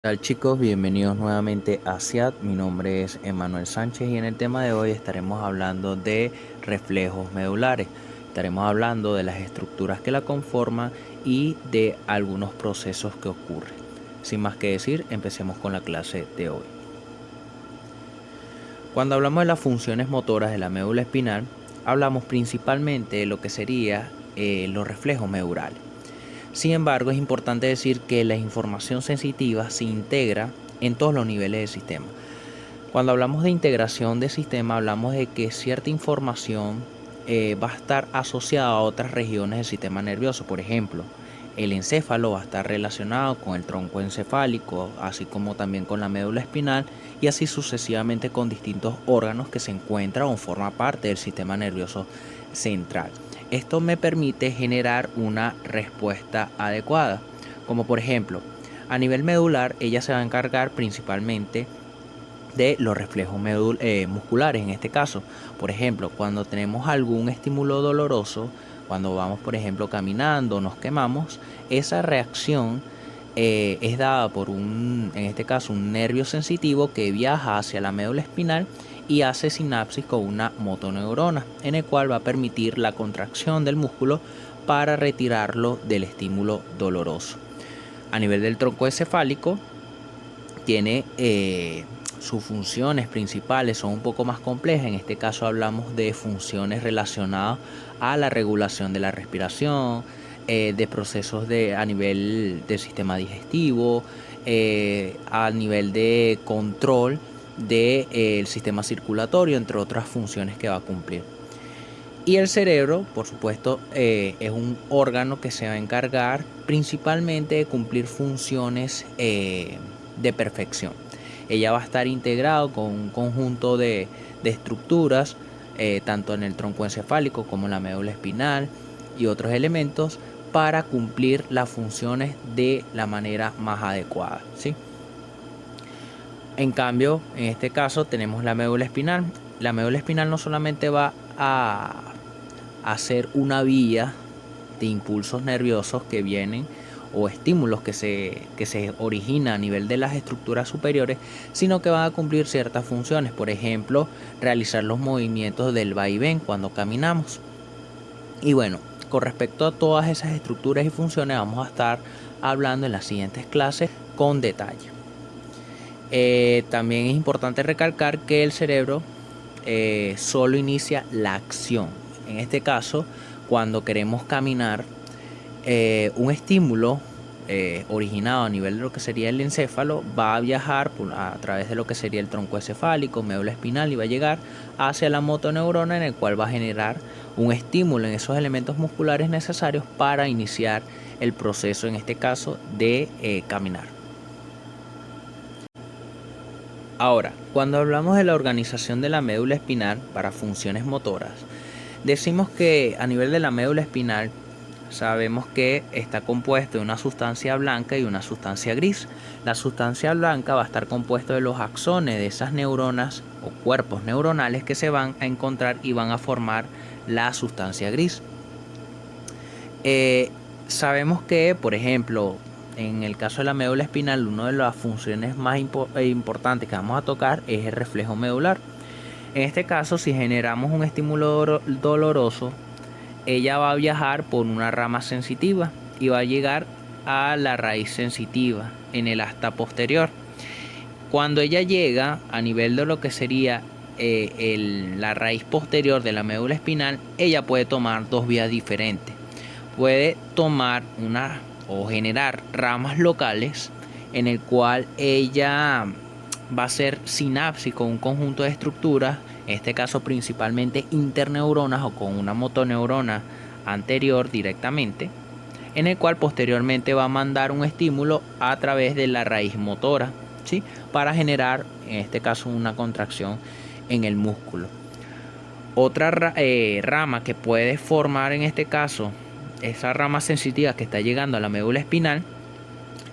Hola chicos? Bienvenidos nuevamente a CIAT. Mi nombre es Emanuel Sánchez y en el tema de hoy estaremos hablando de reflejos medulares. Estaremos hablando de las estructuras que la conforman y de algunos procesos que ocurren. Sin más que decir, empecemos con la clase de hoy. Cuando hablamos de las funciones motoras de la médula espinal, hablamos principalmente de lo que serían los reflejos medulares. Sin embargo, es importante decir que la información sensitiva se integra en todos los niveles del sistema. Cuando hablamos de integración de sistema, hablamos de que cierta información va a estar asociada a otras regiones del sistema nervioso. Por ejemplo, el encéfalo va a estar relacionado con el tronco encefálico, así como también con la médula espinal y así sucesivamente con distintos órganos que se encuentran o forman parte del sistema nervioso central. Esto me permite generar una respuesta adecuada, como por ejemplo, a nivel medular, ella se va a encargar principalmente de los reflejos musculares en este caso. Por ejemplo, cuando tenemos algún estímulo doloroso, cuando vamos por ejemplo caminando, nos quemamos, esa reacción es dada por en este caso un nervio sensitivo que viaja hacia la médula espinal y hace sinapsis con una motoneurona, en el cual va a permitir la contracción del músculo para retirarlo del estímulo doloroso. A nivel del tronco encefálico, tiene sus funciones principales son un poco más complejas. En este caso hablamos de funciones relacionadas a la regulación de la respiración, de procesos a nivel del sistema digestivo, a nivel de control del sistema circulatorio, entre otras funciones que va a cumplir. Y el cerebro, por supuesto, es un órgano que se va a encargar principalmente de cumplir funciones de perfección. Ella va a estar integrado con un conjunto de estructuras, tanto en el tronco encefálico como en la médula espinal y otros elementos, para cumplir las funciones de la manera más adecuada, ¿sí? En cambio, en este caso tenemos la médula espinal. La médula espinal no solamente va a hacer una vía de impulsos nerviosos que vienen o estímulos que se originan a nivel de las estructuras superiores, sino que van a cumplir ciertas funciones. Por ejemplo, realizar los movimientos del vaivén cuando caminamos. Y bueno, con respecto a todas esas estructuras y funciones vamos a estar hablando en las siguientes clases con detalle. También es importante recalcar que el cerebro solo inicia la acción. En este caso, cuando queremos caminar, un estímulo originado a nivel de lo que sería el encéfalo va a viajar a través de lo que sería el tronco encefálico, médula espinal, y va a llegar hacia la motoneurona, en el cual va a generar un estímulo en esos elementos musculares necesarios para iniciar el proceso, en este caso, de caminar. Ahora, cuando hablamos de la organización de la médula espinal para funciones motoras, decimos que a nivel de la médula espinal sabemos que está compuesto de una sustancia blanca y una sustancia gris. La sustancia blanca va a estar compuesta de los axones de esas neuronas o cuerpos neuronales que se van a encontrar y van a formar la sustancia gris. Sabemos que, por ejemplo, en el caso de la médula espinal, una de las funciones más importantes que vamos a tocar es el reflejo medular. En este caso, si generamos un estímulo doloroso, ella va a viajar por una rama sensitiva y va a llegar a la raíz sensitiva en el asta posterior. Cuando ella llega a nivel de lo que sería la raíz posterior de la médula espinal, ella puede tomar dos vías diferentes. Puede tomar o generar ramas locales en el cual ella va a hacer sinapsis con un conjunto de estructuras, en este caso principalmente interneuronas o con una motoneurona anterior directamente, en el cual posteriormente va a mandar un estímulo a través de la raíz motora, ¿sí? Para generar, en este caso, una contracción en el músculo. Otra rama que puede formar, en este caso, esa rama sensitiva que está llegando a la médula espinal,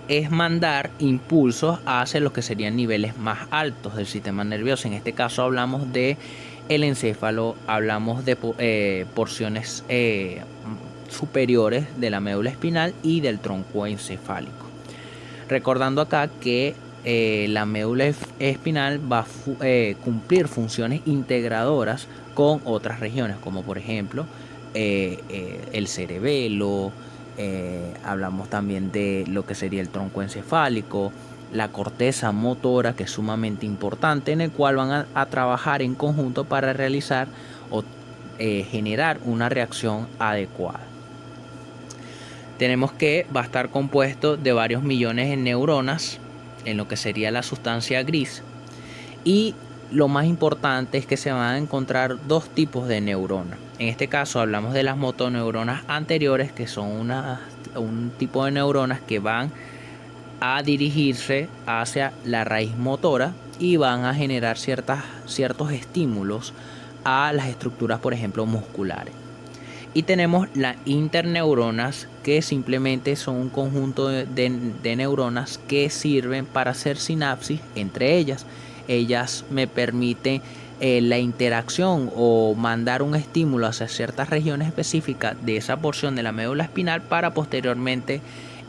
es mandar impulsos hacia los que serían niveles más altos del sistema nervioso. En este caso hablamos de el encéfalo, hablamos de porciones superiores de la médula espinal y del tronco encefálico. Recordando acá que la médula espinal va a cumplir funciones integradoras con otras regiones, como por ejemplo el cerebelo, hablamos también de lo que sería el tronco encefálico, la corteza motora, que es sumamente importante, en el cual van a trabajar en conjunto para realizar o generar una reacción adecuada. Tenemos que va a estar compuesto de varios millones de neuronas en lo que sería la sustancia gris, y lo más importante es que se van a encontrar dos tipos de neuronas. En este caso hablamos de las motoneuronas anteriores, que son un tipo de neuronas que van a dirigirse hacia la raíz motora y van a generar ciertos estímulos a las estructuras, por ejemplo, musculares. Y tenemos las interneuronas, que simplemente son un conjunto de neuronas que sirven para hacer sinapsis entre ellas. Ellas me permiten la interacción o mandar un estímulo hacia ciertas regiones específicas de esa porción de la médula espinal para posteriormente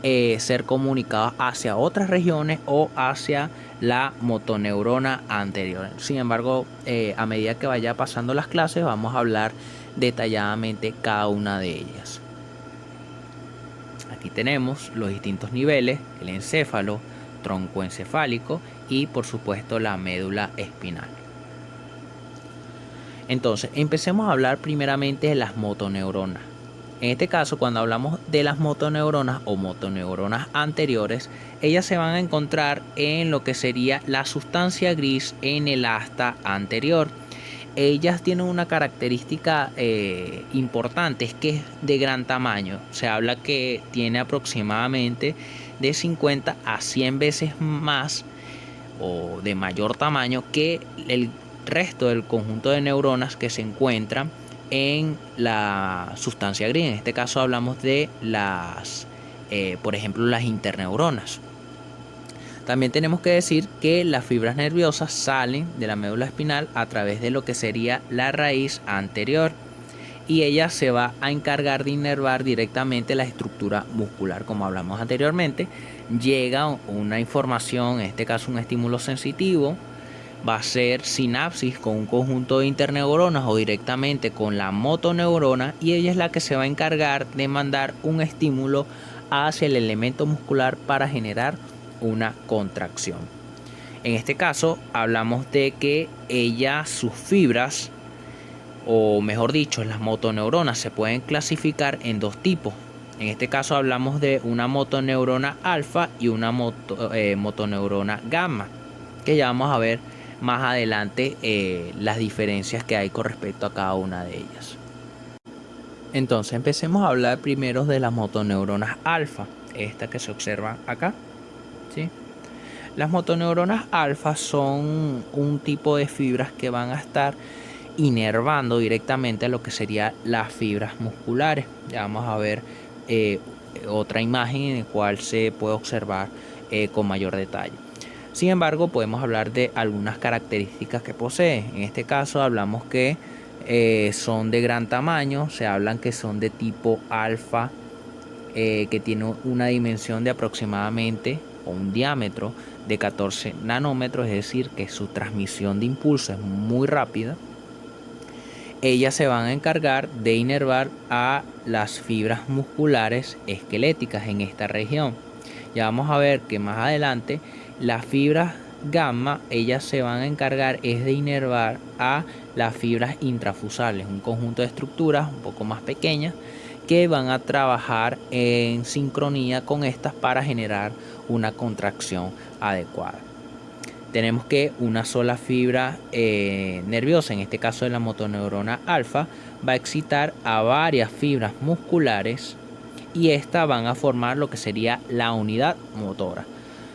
ser comunicadas hacia otras regiones o hacia la motoneurona anterior. Sin embargo, a medida que vaya pasando las clases vamos a hablar detalladamente cada una de ellas. Aquí tenemos los distintos niveles: el encéfalo, tronco encefálico y por supuesto la médula espinal. Entonces, empecemos a hablar primeramente de las motoneuronas. En este caso, cuando hablamos de las motoneuronas o motoneuronas anteriores, ellas se van a encontrar en lo que sería la sustancia gris en el asta anterior. Ellas tienen una característica importante, es que es de gran tamaño. Se habla que tiene aproximadamente de 50 a 100 veces más o de mayor tamaño que el resto del conjunto de neuronas que se encuentran en la sustancia gris. En este caso hablamos de por ejemplo, las interneuronas. También tenemos que decir que las fibras nerviosas salen de la médula espinal a través de lo que sería la raíz anterior, y ella se va a encargar de inervar directamente la estructura muscular. Como hablamos anteriormente, llega una información, en este caso un estímulo sensitivo, va a ser sinapsis con un conjunto de interneuronas o directamente con la motoneurona, y ella es la que se va a encargar de mandar un estímulo hacia el elemento muscular para generar una contracción. En este caso hablamos de que sus fibras, o mejor dicho, las motoneuronas, se pueden clasificar en dos tipos. En este caso hablamos de una motoneurona alfa y una motoneurona gamma, que ya vamos a ver más adelante las diferencias que hay con respecto a cada una de ellas. Entonces empecemos a hablar primero de las motoneuronas alfa, esta que se observa acá, ¿sí? Las motoneuronas alfa son un tipo de fibras que van a estar inervando directamente a lo que serían las fibras musculares. Ya vamos a ver otra imagen en la cual se puede observar con mayor detalle. Sin embargo, podemos hablar de algunas características que posee. En este caso hablamos que son de gran tamaño, se hablan que son de tipo alfa, que tiene una dimensión de aproximadamente, o un diámetro de 14 nanómetros, es decir, que su transmisión de impulso es muy rápida. Ellas se van a encargar de inervar a las fibras musculares esqueléticas en esta región. Ya vamos a ver que más adelante las fibras gamma, ellas se van a encargar de inervar a las fibras intrafusales, un conjunto de estructuras un poco más pequeñas que van a trabajar en sincronía con estas para generar una contracción adecuada. Tenemos que una sola fibra nerviosa, en este caso de la motoneurona alfa, va a excitar a varias fibras musculares, y estas van a formar lo que sería la unidad motora.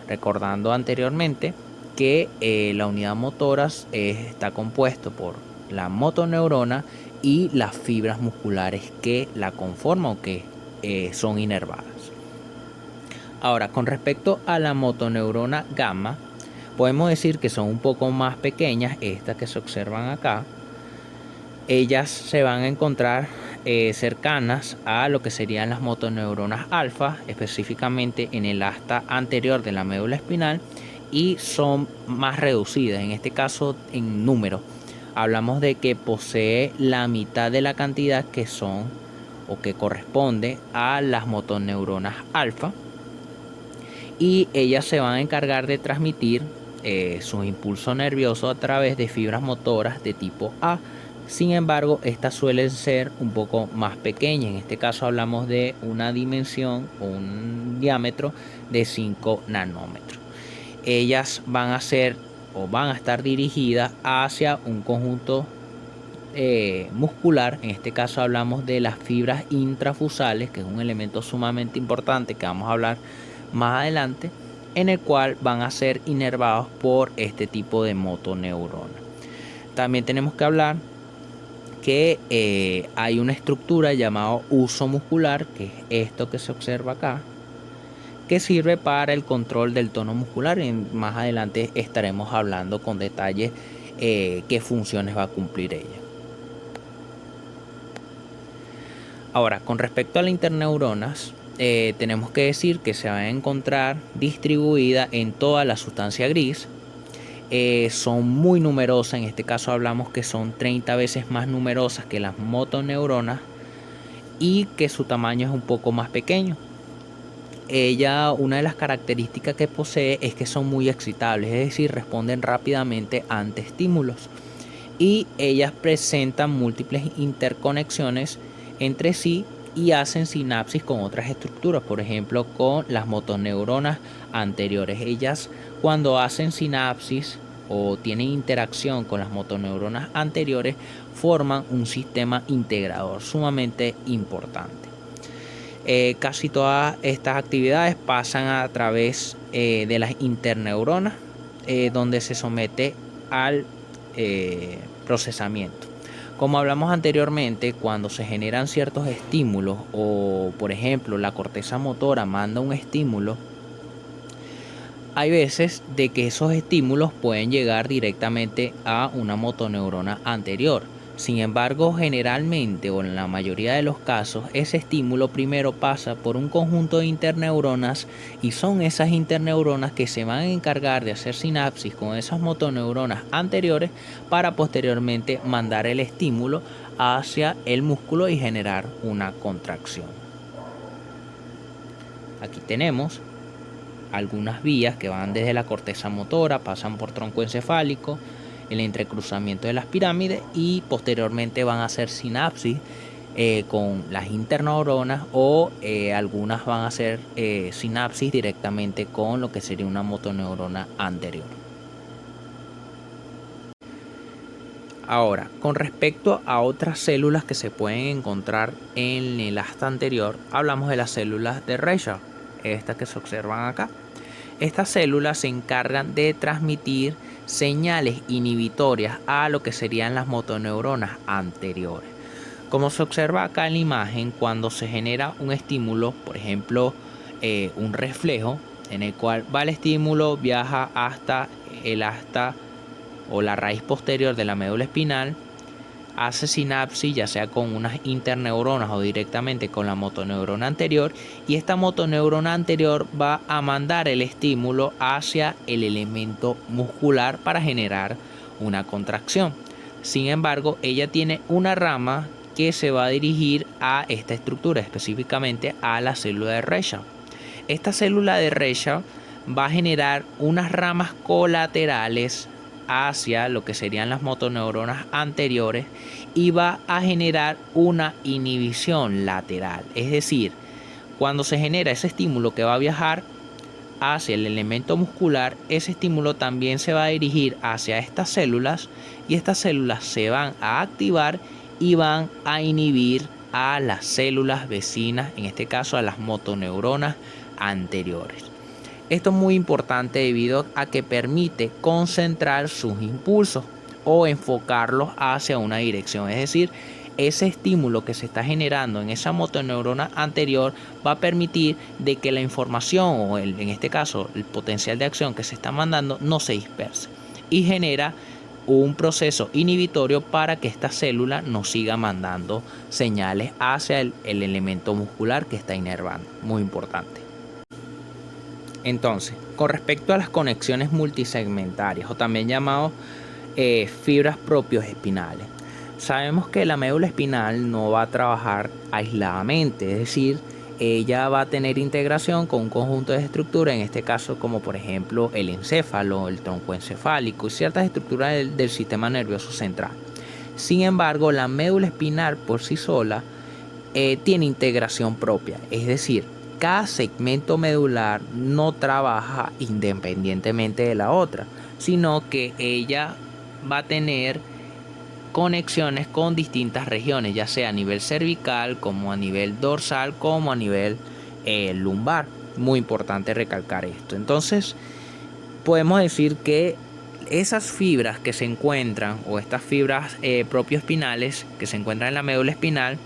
Recordando anteriormente que la unidad motora está compuesto por la motoneurona y las fibras musculares que la conforman o que son inervadas. Ahora, con respecto a la motoneurona gamma, podemos decir que son un poco más pequeñas, estas que se observan acá. Ellas se van a encontrar cercanas a lo que serían las motoneuronas alfa, específicamente en el asta anterior de la médula espinal, y son más reducidas, en este caso en número. Hablamos de que posee la mitad de la cantidad que son o que corresponde a las motoneuronas alfa, y ellas se van a encargar de transmitir sus impulsos nerviosos a través de fibras motoras de tipo A. Sin embargo, estas suelen ser un poco más pequeñas. En este caso hablamos de una dimensión o un diámetro de 5 nanómetros. Ellas van a ser o van a estar dirigidas hacia un conjunto muscular. En este caso hablamos de las fibras intrafusales, que es un elemento sumamente importante que vamos a hablar más adelante, en el cual van a ser inervados por este tipo de motoneurona. También tenemos que hablar que hay una estructura llamada uso muscular, que es esto que se observa acá, que sirve para el control del tono muscular. Y más adelante estaremos hablando con detalle qué funciones va a cumplir ella. Ahora, con respecto a las interneuronas, tenemos que decir que se van a encontrar distribuidas en toda la sustancia gris. Son muy numerosas, en este caso hablamos que son 30 veces más numerosas que las motoneuronas y que su tamaño es un poco más pequeño. Una de las características que posee es que son muy excitables, es decir, responden rápidamente ante estímulos, y ellas presentan múltiples interconexiones entre sí y hacen sinapsis con otras estructuras, por ejemplo con las motoneuronas anteriores. Ellas, cuando hacen sinapsis o tienen interacción con las motoneuronas anteriores, forman un sistema integrador sumamente importante. Casi todas estas actividades pasan a través de las interneuronas, donde se somete al procesamiento. Como hablamos anteriormente, cuando se generan ciertos estímulos o, por ejemplo, la corteza motora manda un estímulo, hay veces de que esos estímulos pueden llegar directamente a una motoneurona anterior. Sin embargo, generalmente o en la mayoría de los casos, ese estímulo primero pasa por un conjunto de interneuronas, y son esas interneuronas que se van a encargar de hacer sinapsis con esas motoneuronas anteriores para posteriormente mandar el estímulo hacia el músculo y generar una contracción. Aquí tenemos algunas vías que van desde la corteza motora, pasan por tronco encefálico, el entrecruzamiento de las pirámides, y posteriormente van a hacer sinapsis con las interneuronas, o algunas van a hacer sinapsis directamente con lo que sería una motoneurona anterior. Ahora, con respecto a otras células que se pueden encontrar en el asta anterior, hablamos de las células de Reichard, estas que se observan acá. Estas células se encargan de transmitir señales inhibitorias a lo que serían las motoneuronas anteriores. Como se observa acá en la imagen, cuando se genera un estímulo, por ejemplo, un reflejo, en el cual va el estímulo, viaja hasta el asta o la raíz posterior de la médula espinal, hace sinapsis ya sea con unas interneuronas o directamente con la motoneurona anterior, y esta motoneurona anterior va a mandar el estímulo hacia el elemento muscular para generar una contracción. Sin embargo, ella tiene una rama que se va a dirigir a esta estructura, específicamente a la célula de Reichard. Esta célula de Reichard va a generar unas ramas colaterales hacia lo que serían las motoneuronas anteriores, y va a generar una inhibición lateral. Es decir, cuando se genera ese estímulo que va a viajar hacia el elemento muscular, ese estímulo también se va a dirigir hacia estas células, y estas células se van a activar y van a inhibir a las células vecinas, en este caso a las motoneuronas anteriores. Esto es muy importante debido a que permite concentrar sus impulsos o enfocarlos hacia una dirección. Es decir, ese estímulo que se está generando en esa motoneurona anterior va a permitir de que la información o en este caso el potencial de acción que se está mandando no se disperse, y genera un proceso inhibitorio para que esta célula no siga mandando señales hacia el elemento muscular que está inervando. Muy importante. Entonces, con respecto a las conexiones multisegmentarias o también llamados fibras propios espinales, sabemos que la médula espinal no va a trabajar aisladamente, es decir, ella va a tener integración con un conjunto de estructuras, en este caso como por ejemplo el encéfalo, el tronco encefálico y ciertas estructuras del sistema nervioso central. Sin embargo, la médula espinal por sí sola tiene integración propia, es decir, cada segmento medular no trabaja independientemente de la otra, sino que ella va a tener conexiones con distintas regiones, ya sea a nivel cervical, como a nivel dorsal, como a nivel lumbar. Muy importante recalcar esto. Entonces, podemos decir que esas fibras que se encuentran, o estas fibras propioespinales que se encuentran en la médula espinal,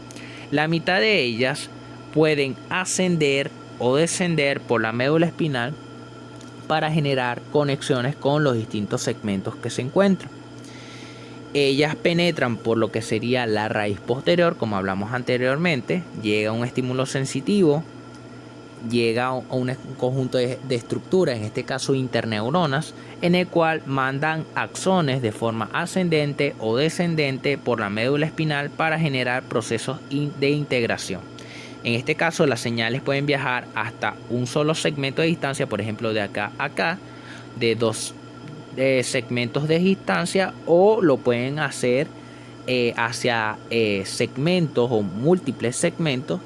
la mitad de ellas pueden ascender o descender por la médula espinal para generar conexiones con los distintos segmentos que se encuentran. Ellas penetran por lo que sería la raíz posterior, como hablamos anteriormente, llega un estímulo sensitivo, llega a un conjunto de estructuras, en este caso interneuronas, en el cual mandan axones de forma ascendente o descendente por la médula espinal para generar procesos de integración. En este caso, las señales pueden viajar hasta un solo segmento de distancia, por ejemplo de acá a acá, de dos segmentos de distancia, o lo pueden hacer hacia segmentos o múltiples segmentos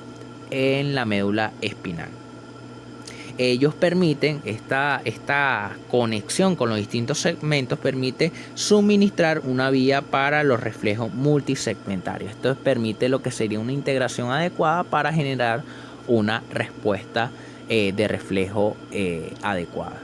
en la médula espinal. Ellos permiten, esta conexión con los distintos segmentos permite suministrar una vía para los reflejos multisegmentarios. Esto permite lo que sería una integración adecuada para generar una respuesta de reflejo adecuada.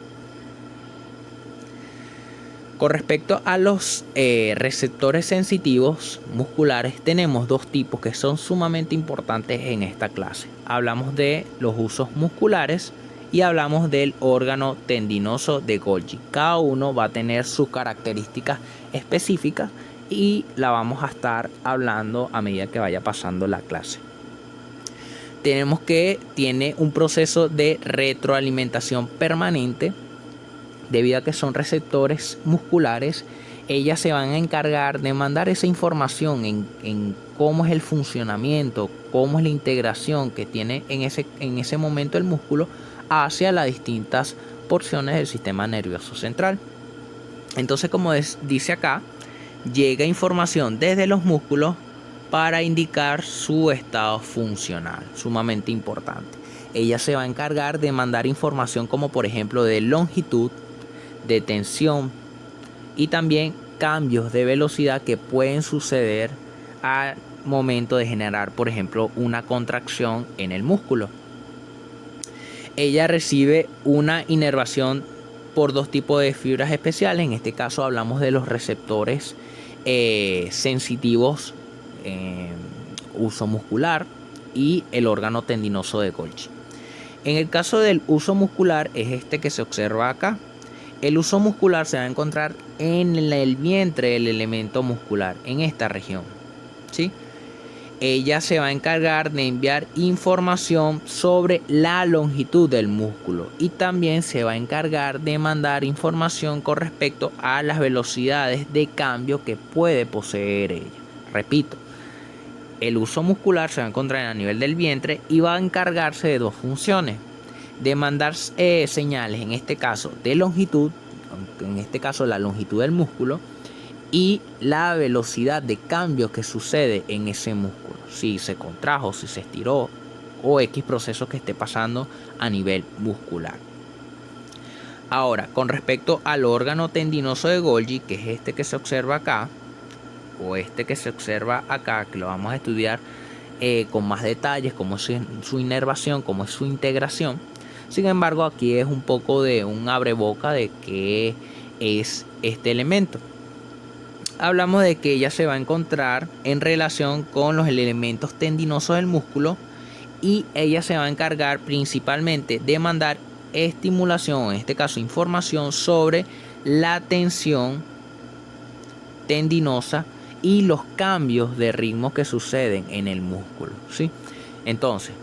Con respecto a los receptores sensitivos musculares, tenemos dos tipos que son sumamente importantes en esta clase. Hablamos de los usos musculares y hablamos del órgano tendinoso de Golgi. Cada uno va a tener sus características específicas y la vamos a estar hablando a medida que vaya pasando la clase. Tenemos que tiene un proceso de retroalimentación permanente. Debido a que son receptores musculares, ellas se van a encargar de mandar esa información en cómo es el funcionamiento, cómo es la integración que tiene en ese momento el músculo hacia las distintas porciones del sistema nervioso central. Entonces, como dice acá, llega información desde los músculos para indicar su estado funcional, sumamente importante. Ella se va a encargar de mandar información como por ejemplo de longitud, de tensión y también cambios de velocidad que pueden suceder al momento de generar, por ejemplo, una contracción en el músculo. Ella recibe una inervación por dos tipos de fibras especiales. En este caso hablamos de los receptores sensitivos, uso muscular, y el órgano tendinoso de Golgi. En el caso del uso muscular es este que se observa acá. El uso muscular se va a encontrar en el vientre del elemento muscular, en esta región, ¿sí? Ella se va a encargar de enviar información sobre la longitud del músculo y también se va a encargar de mandar información con respecto a las velocidades de cambio que puede poseer ella. Repito, el uso muscular se va a encontrar a nivel del vientre y va a encargarse de dos funciones: de mandar señales, en este caso de longitud, en este caso la longitud del músculo, y la velocidad de cambio que sucede en ese músculo, si se contrajo, si se estiró o X proceso que esté pasando a nivel muscular. Ahora, con respecto al órgano tendinoso de Golgi, que es este que se observa acá, o este que se observa acá, que lo vamos a estudiar con más detalles, cómo es su inervación, cómo es su integración. Sin embargo, aquí es un poco de un abreboca de qué es este elemento. Hablamos de que ella se va a encontrar en relación con los elementos tendinosos del músculo y ella se va a encargar principalmente de mandar estimulación, en este caso información sobre la tensión tendinosa y los cambios de ritmo que suceden en el músculo, ¿sí? Entonces,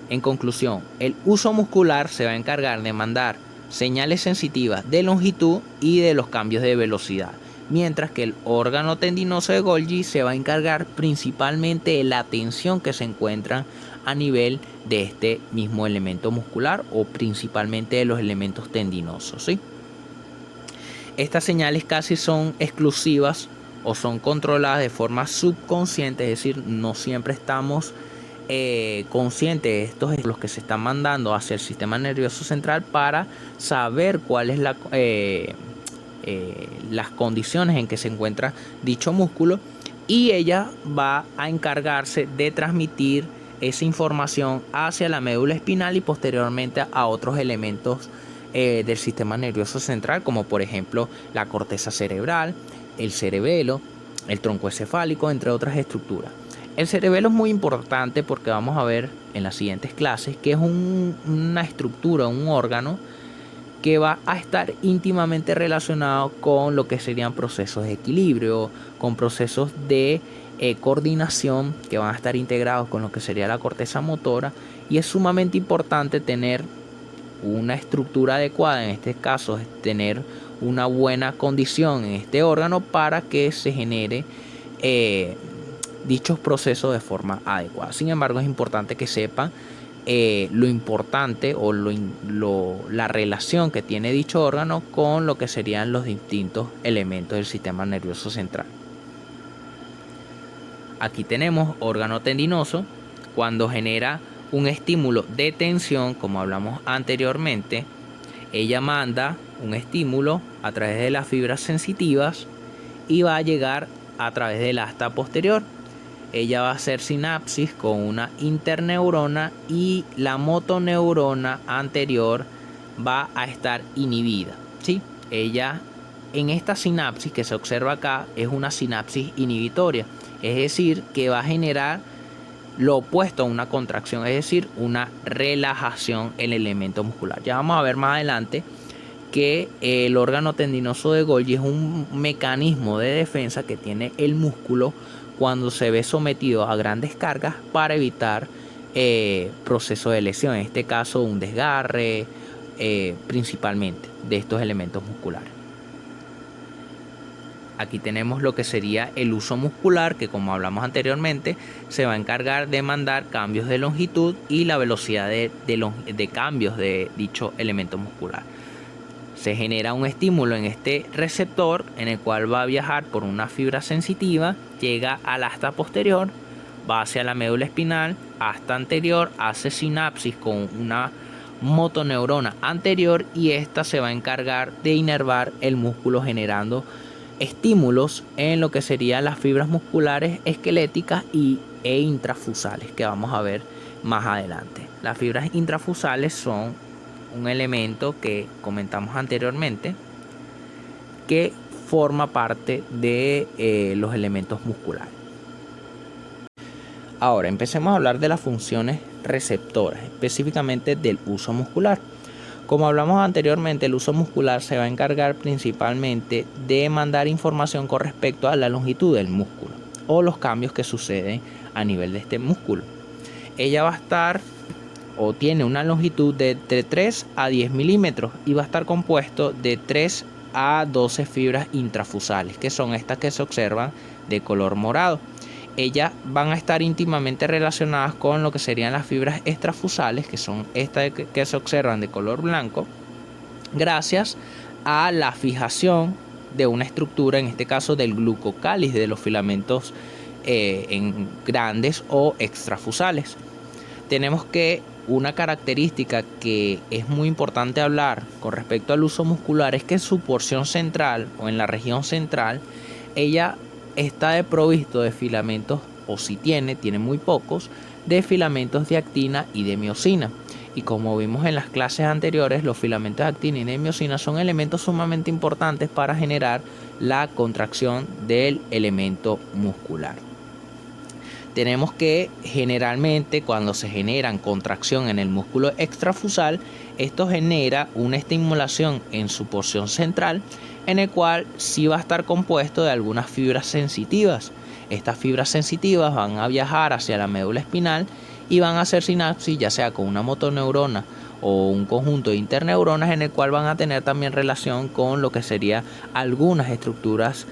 en conclusión, el uso muscular se va a encargar de mandar señales sensitivas de longitud y de los cambios de velocidad, mientras que el órgano tendinoso de Golgi se va a encargar principalmente de la tensión que se encuentra a nivel de este mismo elemento muscular o principalmente de los elementos tendinosos, ¿sí? Estas señales casi son exclusivas o son controladas de forma subconsciente, es decir, no siempre estamos conscientes de estos estímulos que se están mandando hacia el sistema nervioso central para saber cuál es las condiciones en que se encuentra dicho músculo, y ella va a encargarse de transmitir esa información hacia la médula espinal y posteriormente a otros elementos del sistema nervioso central, como por ejemplo la corteza cerebral, el cerebelo, el tronco encefálico, entre otras estructuras. El cerebelo es muy importante porque vamos a ver en las siguientes clases que es una estructura, un órgano que va a estar íntimamente relacionado con lo que serían procesos de equilibrio, con procesos de coordinación que van a estar integrados con lo que sería la corteza motora, y es sumamente importante tener una estructura adecuada, en este caso es tener una buena condición en este órgano para que se genere dichos procesos de forma adecuada. Sin embargo, es importante que sepan lo importante o la relación que tiene dicho órgano con lo que serían los distintos elementos del sistema nervioso central. Aquí tenemos órgano tendinoso. Cuando genera un estímulo de tensión, como hablamos anteriormente, ella manda un estímulo a través de las fibras sensitivas y va a llegar a través del asta posterior. Ella va a hacer sinapsis con una interneurona y la motoneurona anterior va a estar inhibida, ¿sí? Ella, en esta sinapsis que se observa acá, es una sinapsis inhibitoria, es decir, que va a generar lo opuesto a una contracción, es decir, una relajación en el elemento muscular. Ya vamos a ver más adelante que el órgano tendinoso de Golgi es un mecanismo de defensa que tiene el músculo cuando se ve sometido a grandes cargas para evitar procesos de lesión, en este caso un desgarre, principalmente de estos elementos musculares. Aquí tenemos lo que sería el uso muscular, que como hablamos anteriormente se va a encargar de mandar cambios de longitud y la velocidad de cambios de dicho elemento muscular. Se genera un estímulo en este receptor en el cual va a viajar por una fibra sensitiva, llega al asta posterior, va hacia la médula espinal, asta anterior, hace sinapsis con una motoneurona anterior y esta se va a encargar de inervar el músculo generando estímulos en lo que serían las fibras musculares esqueléticas e intrafusales, que vamos a ver más adelante. Las fibras intrafusales son un elemento que comentamos anteriormente que forma parte de los elementos musculares. Ahora empecemos a hablar de las funciones receptoras, específicamente del uso muscular. Como hablamos anteriormente, el uso muscular se va a encargar principalmente de mandar información con respecto a la longitud del músculo o los cambios que suceden a nivel de este músculo. Ella va a estar o tiene una longitud de 3 a 10 milímetros y va a estar compuesto de 3 a 12 fibras intrafusales, que son estas que se observan de color morado. Ellas van a estar íntimamente relacionadas con lo que serían las fibras extrafusales, que son estas que se observan de color blanco, gracias a la fijación de una estructura, en este caso del glucocálice, de los filamentos en grandes o extrafusales. Tenemos que una característica que es muy importante hablar con respecto al uso muscular es que en su porción central o en la región central, ella está provisto de filamentos, o si tiene muy pocos, de filamentos de actina y de miosina. Y como vimos en las clases anteriores, los filamentos de actina y de miosina son elementos sumamente importantes para generar la contracción del elemento muscular. Tenemos que generalmente cuando se generan contracción en el músculo extrafusal, esto genera una estimulación en su porción central, en el cual sí va a estar compuesto de algunas fibras sensitivas. Estas fibras sensitivas van a viajar hacia la médula espinal y van a hacer sinapsis, ya sea con una motoneurona o un conjunto de interneuronas, en el cual van a tener también relación con lo que serían algunas estructuras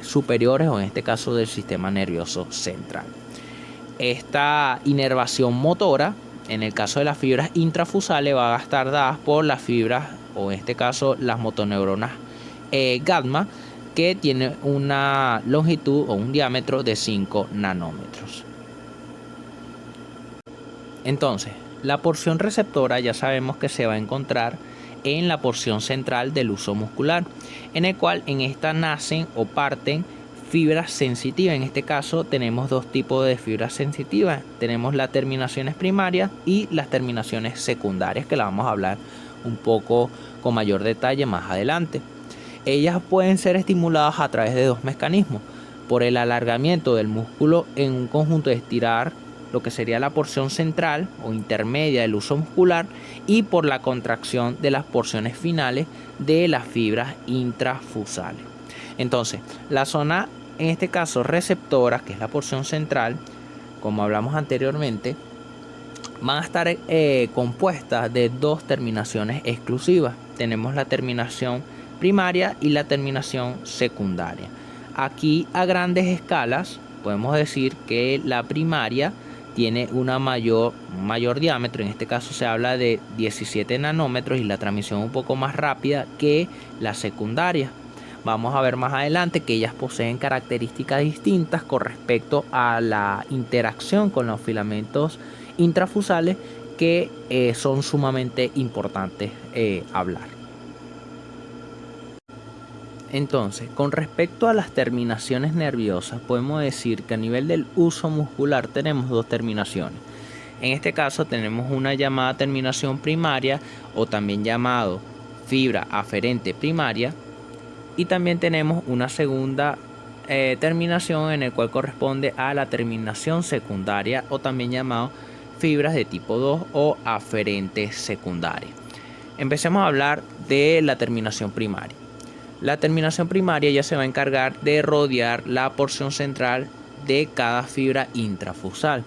superiores, o en este caso del sistema nervioso central. Esta inervación motora, en el caso de las fibras intrafusales, va a estar dadas por las fibras, o en este caso las motoneuronas gamma, que tiene una longitud o un diámetro de 5 nanómetros. Entonces, la porción receptora ya sabemos que se va a encontrar en la porción central del huso muscular, en el cual en esta nacen o parten fibras sensitivas. En este caso tenemos dos tipos de fibras sensitivas. Tenemos las terminaciones primarias y las terminaciones secundarias, que la vamos a hablar un poco con mayor detalle más adelante. Ellas pueden ser estimuladas a través de dos mecanismos: por el alargamiento del músculo en un conjunto de estirar lo que sería la porción central o intermedia del huso muscular, y por la contracción de las porciones finales de las fibras intrafusales. Entonces, la zona, en este caso receptora, que es la porción central, como hablamos anteriormente, van a estar compuestas de dos terminaciones exclusivas. Tenemos la terminación primaria y la terminación secundaria. Aquí, a grandes escalas, podemos decir que la primaria tiene un mayor diámetro. En este caso se habla de 17 nanómetros, y la transmisión un poco más rápida que la secundaria. Vamos a ver más adelante que ellas poseen características distintas con respecto a la interacción con los filamentos intrafusales, que son sumamente importantes hablar. Entonces, con respecto a las terminaciones nerviosas, podemos decir que a nivel del huso muscular tenemos dos terminaciones. En este caso tenemos una llamada terminación primaria, o también llamado fibra aferente primaria, y también tenemos una segunda terminación, en el cual corresponde a la terminación secundaria, o también llamado fibras de tipo 2 o aferente secundaria. Empecemos a hablar de la terminación primaria. La terminación primaria ya se va a encargar de rodear la porción central de cada fibra intrafusal.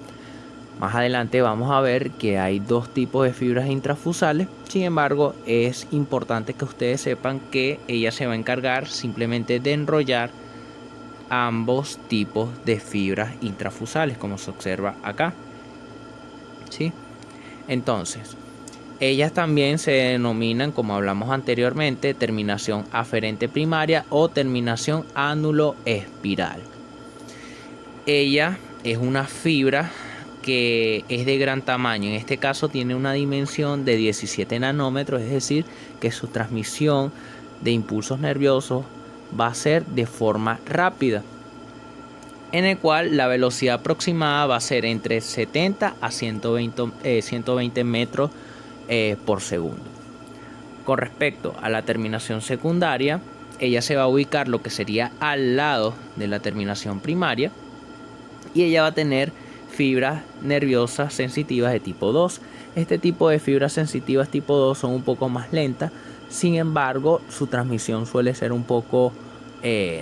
Más adelante vamos a ver que hay dos tipos de fibras intrafusales. Sin embargo, es importante que ustedes sepan que ella se va a encargar simplemente de enrollar ambos tipos de fibras intrafusales, como se observa acá. ¿Sí? Entonces, ellas también se denominan, como hablamos anteriormente, terminación aferente primaria o terminación ánulo espiral. Ella es una fibra que es de gran tamaño. En este caso tiene una dimensión de 17 nanómetros, es decir, que su transmisión de impulsos nerviosos va a ser de forma rápida, en el cual la velocidad aproximada va a ser entre 70 a 120 metros por segundo. Con respecto a la terminación secundaria, ella se va a ubicar lo que sería al lado de la terminación primaria, y ella va a tener fibras nerviosas sensitivas de tipo 2. Este tipo de fibras sensitivas tipo 2 son un poco más lentas, sin embargo su transmisión suele ser un poco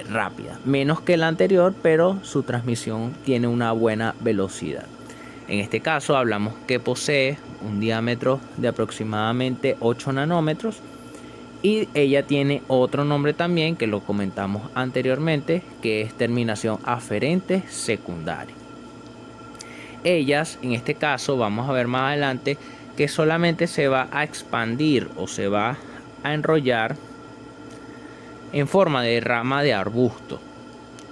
rápida, menos que la anterior, pero su transmisión tiene una buena velocidad. En este caso hablamos que posee un diámetro de aproximadamente 8 nanómetros, y ella tiene otro nombre también que lo comentamos anteriormente, que es terminación aferente secundaria. Ellas, en este caso, vamos a ver más adelante que solamente se va a expandir o se va a enrollar en forma de rama de arbusto,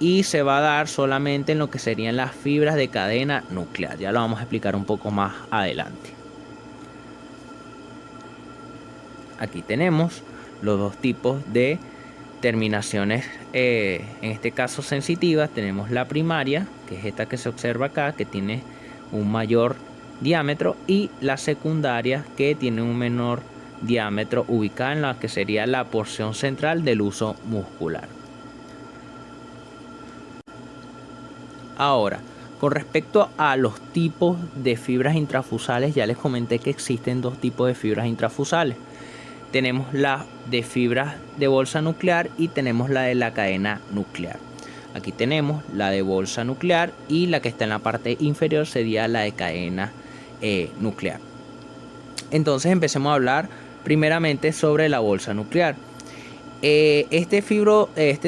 y se va a dar solamente en lo que serían las fibras de cadena nuclear. Ya lo vamos a explicar un poco más adelante. Aquí tenemos los dos tipos de terminaciones, en este caso sensitivas. Tenemos la primaria, que es esta que se observa acá, que tiene un mayor diámetro, y la secundaria, que tiene un menor diámetro, ubicada en la que sería la porción central del huso muscular. Ahora, con respecto a los tipos de fibras intrafusales, ya les comenté que existen dos tipos de fibras intrafusales. tenemos la de fibras de bolsa nuclear y tenemos la de la cadena nuclear. Aquí tenemos la de bolsa nuclear y la que está en la parte inferior sería la de cadena nuclear. Entonces empecemos a hablar primeramente sobre la bolsa nuclear. Este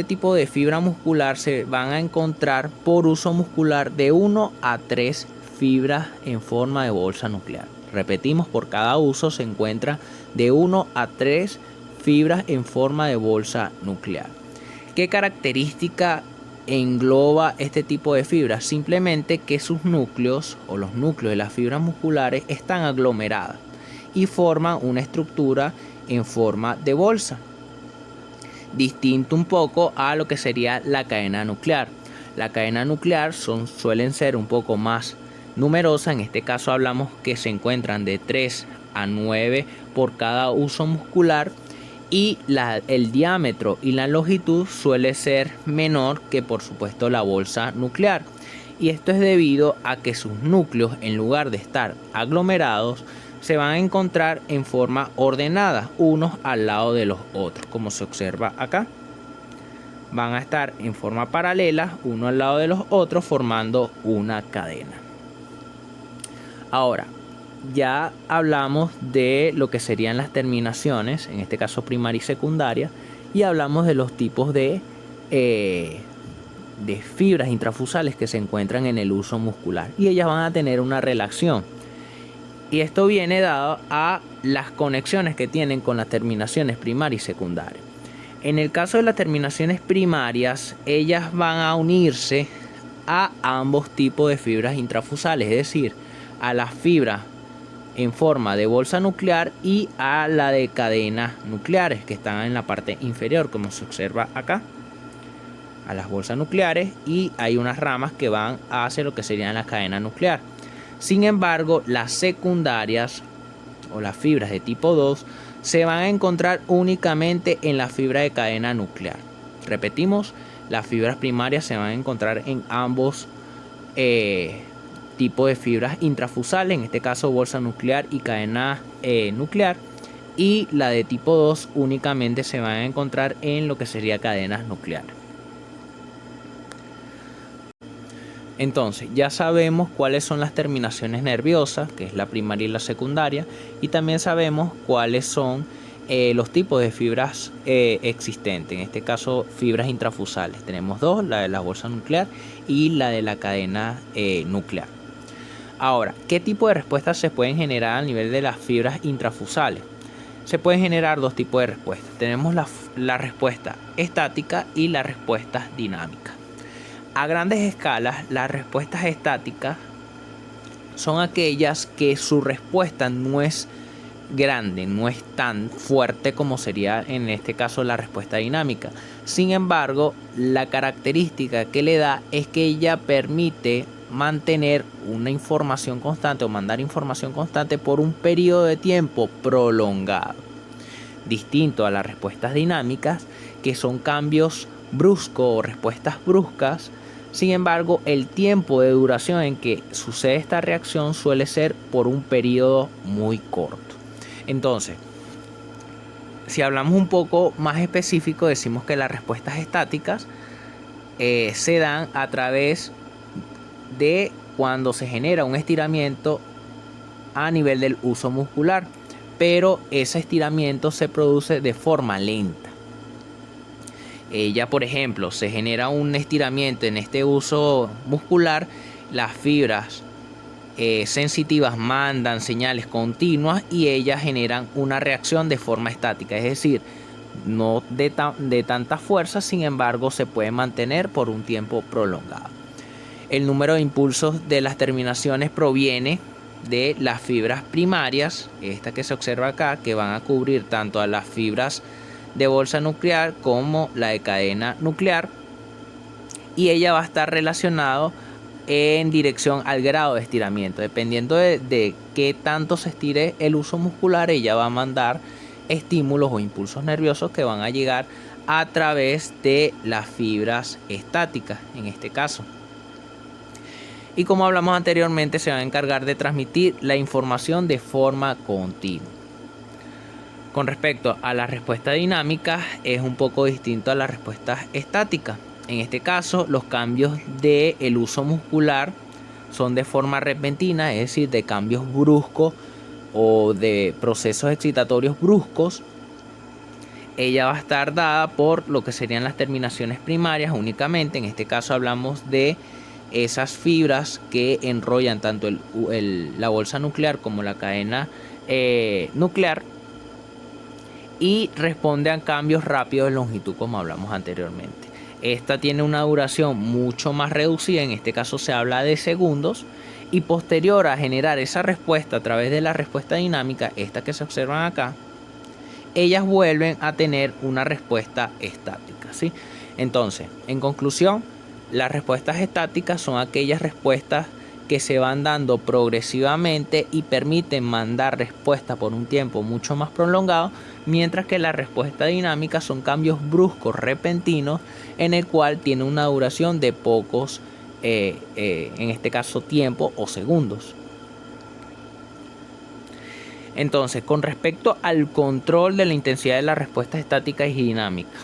tipo de fibra muscular se van a encontrar por uso muscular de 1 a 3 fibras en forma de bolsa nuclear. Repetimos, por cada uso se encuentra de 1 a 3 fibras en forma de bolsa nuclear. ¿Qué característica engloba este tipo de fibras? Simplemente que sus núcleos o los núcleos de las fibras musculares están aglomeradas y forman una estructura en forma de bolsa, distinto un poco a lo que sería la cadena nuclear. La cadena nuclear suelen ser un poco más numerosas. En este caso hablamos que se encuentran de 3 a 9 por cada uso muscular, y el diámetro y la longitud suele ser menor que, por supuesto, la bolsa nuclear. Y esto es debido a que sus núcleos, en lugar de estar aglomerados, se van a encontrar en forma ordenada, unos al lado de los otros, como se observa acá. Van a estar en forma paralela, uno al lado de los otros, formando una cadena. Ahora, ya hablamos de lo que serían las terminaciones, en este caso primaria y secundaria, y hablamos de los tipos de fibras intrafusales que se encuentran en el uso muscular, y ellas van a tener una relación. Y esto viene dado a las conexiones que tienen con las terminaciones primaria y secundaria. En el caso de las terminaciones primarias, ellas van a unirse a ambos tipos de fibras intrafusales, es decir, a las fibras en forma de bolsa nuclear y a la de cadenas nucleares que están en la parte inferior, como se observa acá. A las bolsas nucleares, y hay unas ramas que van hacia lo que serían las cadenas nuclear. Sin embargo, las secundarias o las fibras de tipo 2 se van a encontrar únicamente en la fibra de cadena nuclear. Repetimos, las fibras primarias se van a encontrar en ambos tipos de fibras intrafusales, en este caso bolsa nuclear y cadena nuclear, y la de tipo 2 únicamente se van a encontrar en lo que sería cadenas nucleares. Entonces, ya sabemos cuáles son las terminaciones nerviosas, que es la primaria y la secundaria, y también sabemos cuáles son los tipos de fibras existentes, en este caso fibras intrafusales. Tenemos dos, la de la bolsa nuclear y la de la cadena nuclear. Ahora, ¿qué tipo de respuestas se pueden generar a nivel de las fibras intrafusales? Se pueden generar dos tipos de respuestas. Tenemos la respuesta estática y la respuesta dinámica. A grandes escalas, las respuestas estáticas son aquellas que su respuesta no es grande, no es tan fuerte como sería en este caso la respuesta dinámica. Sin embargo, la característica que le da es que ella permite mantener una información constante o mandar información constante por un periodo de tiempo prolongado, distinto a las respuestas dinámicas, que son cambios bruscos o respuestas bruscas. Sin embargo, el tiempo de duración en que sucede esta reacción suele ser por un periodo muy corto. Entonces, si hablamos un poco más específico, decimos que las respuestas estáticas se dan a través de cuando se genera un estiramiento a nivel del uso muscular, pero ese estiramiento se produce de forma lenta. Ya por ejemplo, se genera un estiramiento en este uso muscular, las fibras sensitivas mandan señales continuas y ellas generan una reacción de forma estática, es decir, no de tanta fuerza, sin embargo se puede mantener por un tiempo prolongado. El número de impulsos de las terminaciones proviene de las fibras primarias, esta que se observa acá, que van a cubrir tanto a las fibras de bolsa nuclear como la de cadena nuclear, y ella va a estar relacionado en dirección al grado de estiramiento. Dependiendo de qué tanto se estire el uso muscular, ella va a mandar estímulos o impulsos nerviosos que van a llegar a través de las fibras estáticas en este caso. Y como hablamos anteriormente, se va a encargar de transmitir la información de forma continua. Con respecto a la respuesta dinámica, es un poco distinto a la respuesta estática. En este caso, los cambios del uso muscular son de forma repentina, es decir, de cambios bruscos o de procesos excitatorios bruscos. Ella va a estar dada por lo que serían las terminaciones primarias únicamente. En este caso hablamos de esas fibras que enrollan tanto la bolsa nuclear como la cadena nuclear y responde a cambios rápidos de longitud, como hablamos anteriormente. Esta tiene una duración mucho más reducida, en este caso se habla de segundos, y posterior a generar esa respuesta a través de la respuesta dinámica, esta que se observan acá, ellas vuelven a tener una respuesta estática, ¿sí? Entonces, en conclusión, las respuestas estáticas son aquellas respuestas que se van dando progresivamente y permiten mandar respuesta por un tiempo mucho más prolongado, mientras que la respuesta dinámica son cambios bruscos, repentinos, en el cual tiene una duración de pocos, en este caso tiempo o segundos. Entonces, con respecto al control de la intensidad de la respuesta estática y dinámica,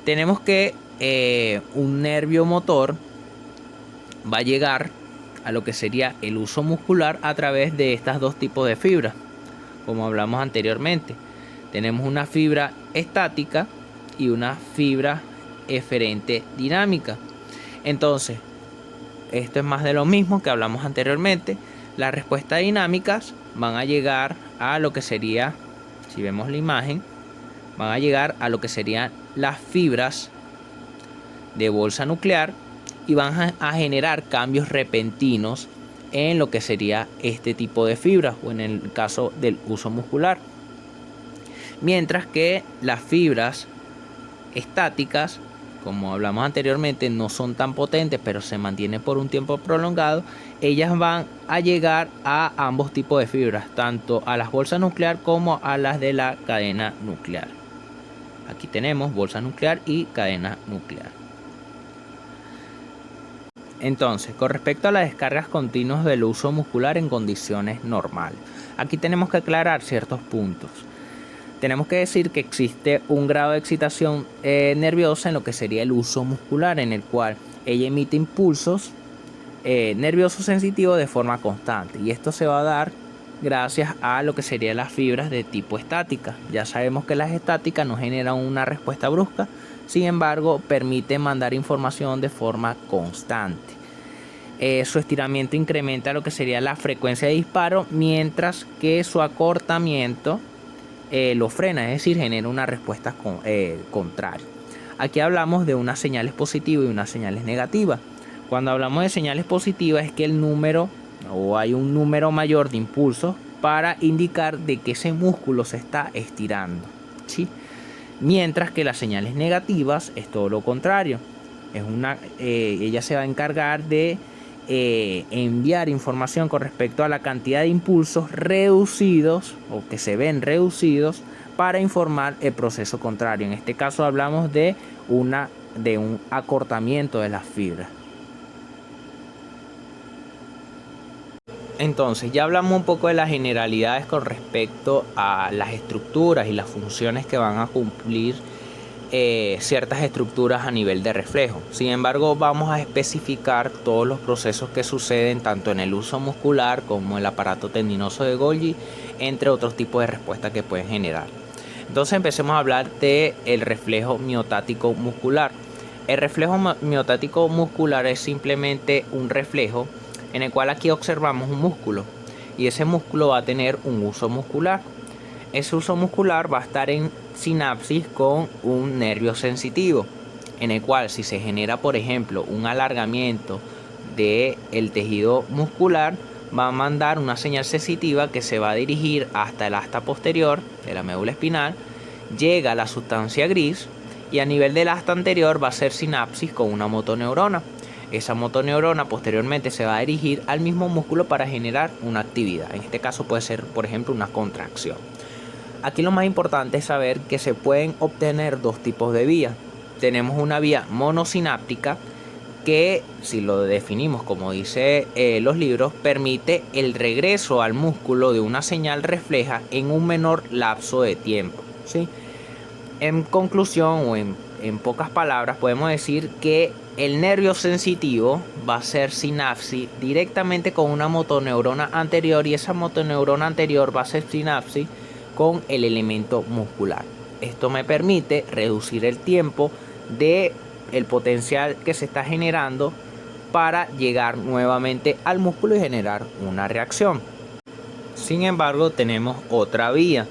tenemos que un nervio motor va a llegar a lo que sería el uso muscular a través de estos dos tipos de fibras, como hablamos anteriormente. Tenemos una fibra estática y una fibra eferente dinámica. Entonces, esto es más de lo mismo que hablamos anteriormente. Las respuestas dinámicas van a llegar a lo que sería, si vemos la imagen, van a llegar a lo que serían las fibras de bolsa nuclear y van a generar cambios repentinos en lo que sería este tipo de fibras o en el caso del uso muscular. Mientras que las fibras estáticas, como hablamos anteriormente, no son tan potentes, pero se mantienen por un tiempo prolongado. Ellas van a llegar a ambos tipos de fibras, tanto a las bolsas nuclear como a las de la cadena nuclear. Aquí tenemos bolsa nuclear y cadena nuclear. Entonces, con respecto a las descargas continuas del uso muscular en condiciones normales, aquí tenemos que aclarar ciertos puntos. Tenemos que decir que existe un grado de excitación nerviosa en lo que sería el uso muscular, en el cual ella emite impulsos nerviosos sensitivos de forma constante, y esto se va a dar gracias a lo que serían las fibras de tipo estática. Ya sabemos que las estáticas no generan una respuesta brusca, sin embargo permiten mandar información de forma constante. Su estiramiento incrementa lo que sería la frecuencia de disparo, mientras que su acortamiento lo frena, es decir, genera una respuesta contraria. Aquí hablamos de unas señales positivas y unas señales negativas. Cuando hablamos de señales positivas es que el número o hay un número mayor de impulsos para indicar de que ese músculo se está estirando, ¿sí? Mientras que las señales negativas es todo lo contrario. Ella se va a encargar de enviar información con respecto a la cantidad de impulsos reducidos o que se ven reducidos para informar el proceso contrario. En este caso hablamos de un acortamiento de las fibras. Entonces, ya hablamos un poco de las generalidades con respecto a las estructuras y las funciones que van a cumplir ciertas estructuras a nivel de reflejo. Sin embargo, vamos a especificar todos los procesos que suceden tanto en el uso muscular como el aparato tendinoso de Golgi, entre otros tipos de respuestas que pueden generar. Entonces, empecemos a hablar del reflejo miotático muscular. El reflejo miotático muscular es simplemente un reflejo en el cual aquí observamos un músculo y ese músculo va a tener un uso muscular. Ese uso muscular va a estar en sinapsis con un nervio sensitivo, en el cual si se genera, por ejemplo, un alargamiento del tejido muscular, va a mandar una señal sensitiva que se va a dirigir hasta el asta posterior de la médula espinal, llega a la sustancia gris y a nivel del asta anterior va a ser sinapsis con una motoneurona. Esa motoneurona posteriormente se va a dirigir al mismo músculo para generar una actividad. En este caso puede ser, por ejemplo, una contracción. Aquí lo más importante es saber que se pueden obtener dos tipos de vías. Tenemos una vía monosináptica que, si lo definimos como dice los libros, permite el regreso al músculo de una señal refleja en un menor lapso de tiempo, ¿sí? En conclusión o en pocas palabras podemos decir que el nervio sensitivo va a hacer sinapsis directamente con una motoneurona anterior, y esa motoneurona anterior va a hacer sinapsis con el elemento muscular. Esto me permite reducir el tiempo de el potencial que se está generando para llegar nuevamente al músculo y generar una reacción. Sin embargo, tenemos otra vía.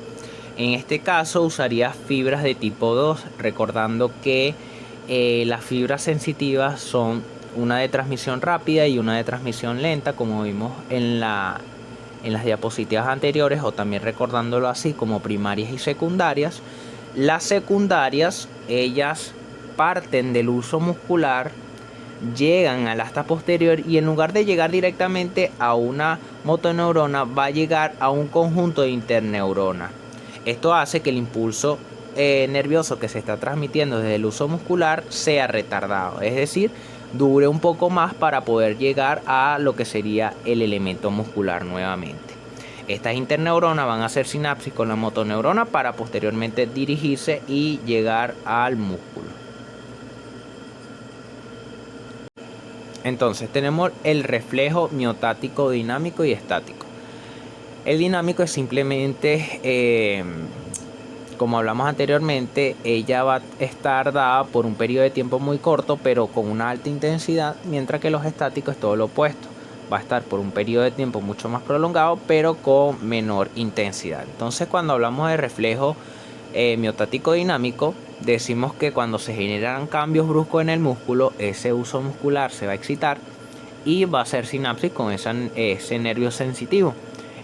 En este caso usaría fibras de tipo 2, recordando que las fibras sensitivas son una de transmisión rápida y una de transmisión lenta, como vimos en las diapositivas anteriores, o también recordándolo así como primarias y secundarias. Las secundarias, ellas parten del uso muscular, llegan al asta posterior y en lugar de llegar directamente a una motoneurona, va a llegar a un conjunto de interneuronas. Esto hace que el impulso nervioso que se está transmitiendo desde el uso muscular sea retardado, es decir, dure un poco más para poder llegar a lo que sería el elemento muscular nuevamente. Estas interneuronas van a hacer sinapsis con la motoneurona para posteriormente dirigirse y llegar al músculo. Entonces tenemos el reflejo miotático dinámico y estático. El dinámico es simplemente, como hablamos anteriormente, ella va a estar dada por un periodo de tiempo muy corto pero con una alta intensidad, mientras que los estáticos es todo lo opuesto. Va a estar por un periodo de tiempo mucho más prolongado pero con menor intensidad. Entonces, cuando hablamos de reflejo miotático dinámico, decimos que cuando se generan cambios bruscos en el músculo, ese uso muscular se va a excitar y va a hacer sinapsis con ese nervio sensitivo,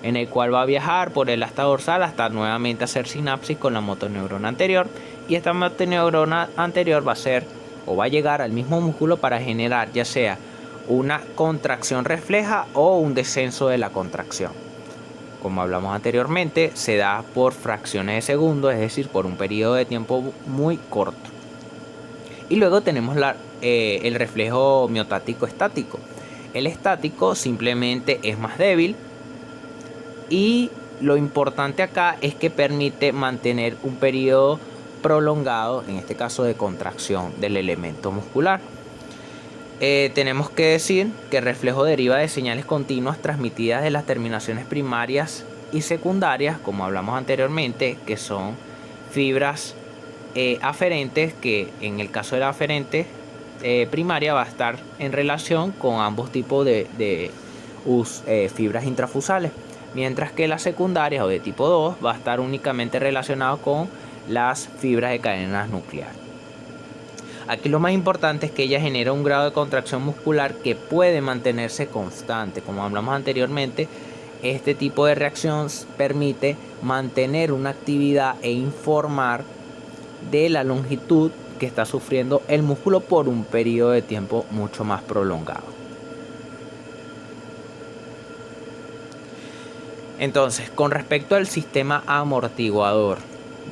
en el cual va a viajar por el asta dorsal hasta nuevamente hacer sinapsis con la motoneurona anterior, y esta motoneurona anterior va a hacer o va a llegar al mismo músculo para generar ya sea una contracción refleja o un descenso de la contracción. Como hablamos anteriormente, se da por fracciones de segundo, es decir, por un periodo de tiempo muy corto. Y luego tenemos el reflejo miotático estático. El estático simplemente es más débil, y lo importante acá es que permite mantener un periodo prolongado, en este caso de contracción del elemento muscular. Tenemos que decir que el reflejo deriva de señales continuas transmitidas de las terminaciones primarias y secundarias, como hablamos anteriormente, que son fibras aferentes, que en el caso de la aferente primaria va a estar en relación con ambos tipos de fibras intrafusales, mientras que la secundaria o de tipo 2 va a estar únicamente relacionado con las fibras de cadenas nucleares. Aquí lo más importante es que ella genera un grado de contracción muscular que puede mantenerse constante. Como hablamos anteriormente, este tipo de reacción permite mantener una actividad e informar de la longitud que está sufriendo el músculo por un periodo de tiempo mucho más prolongado. Entonces, con respecto al sistema amortiguador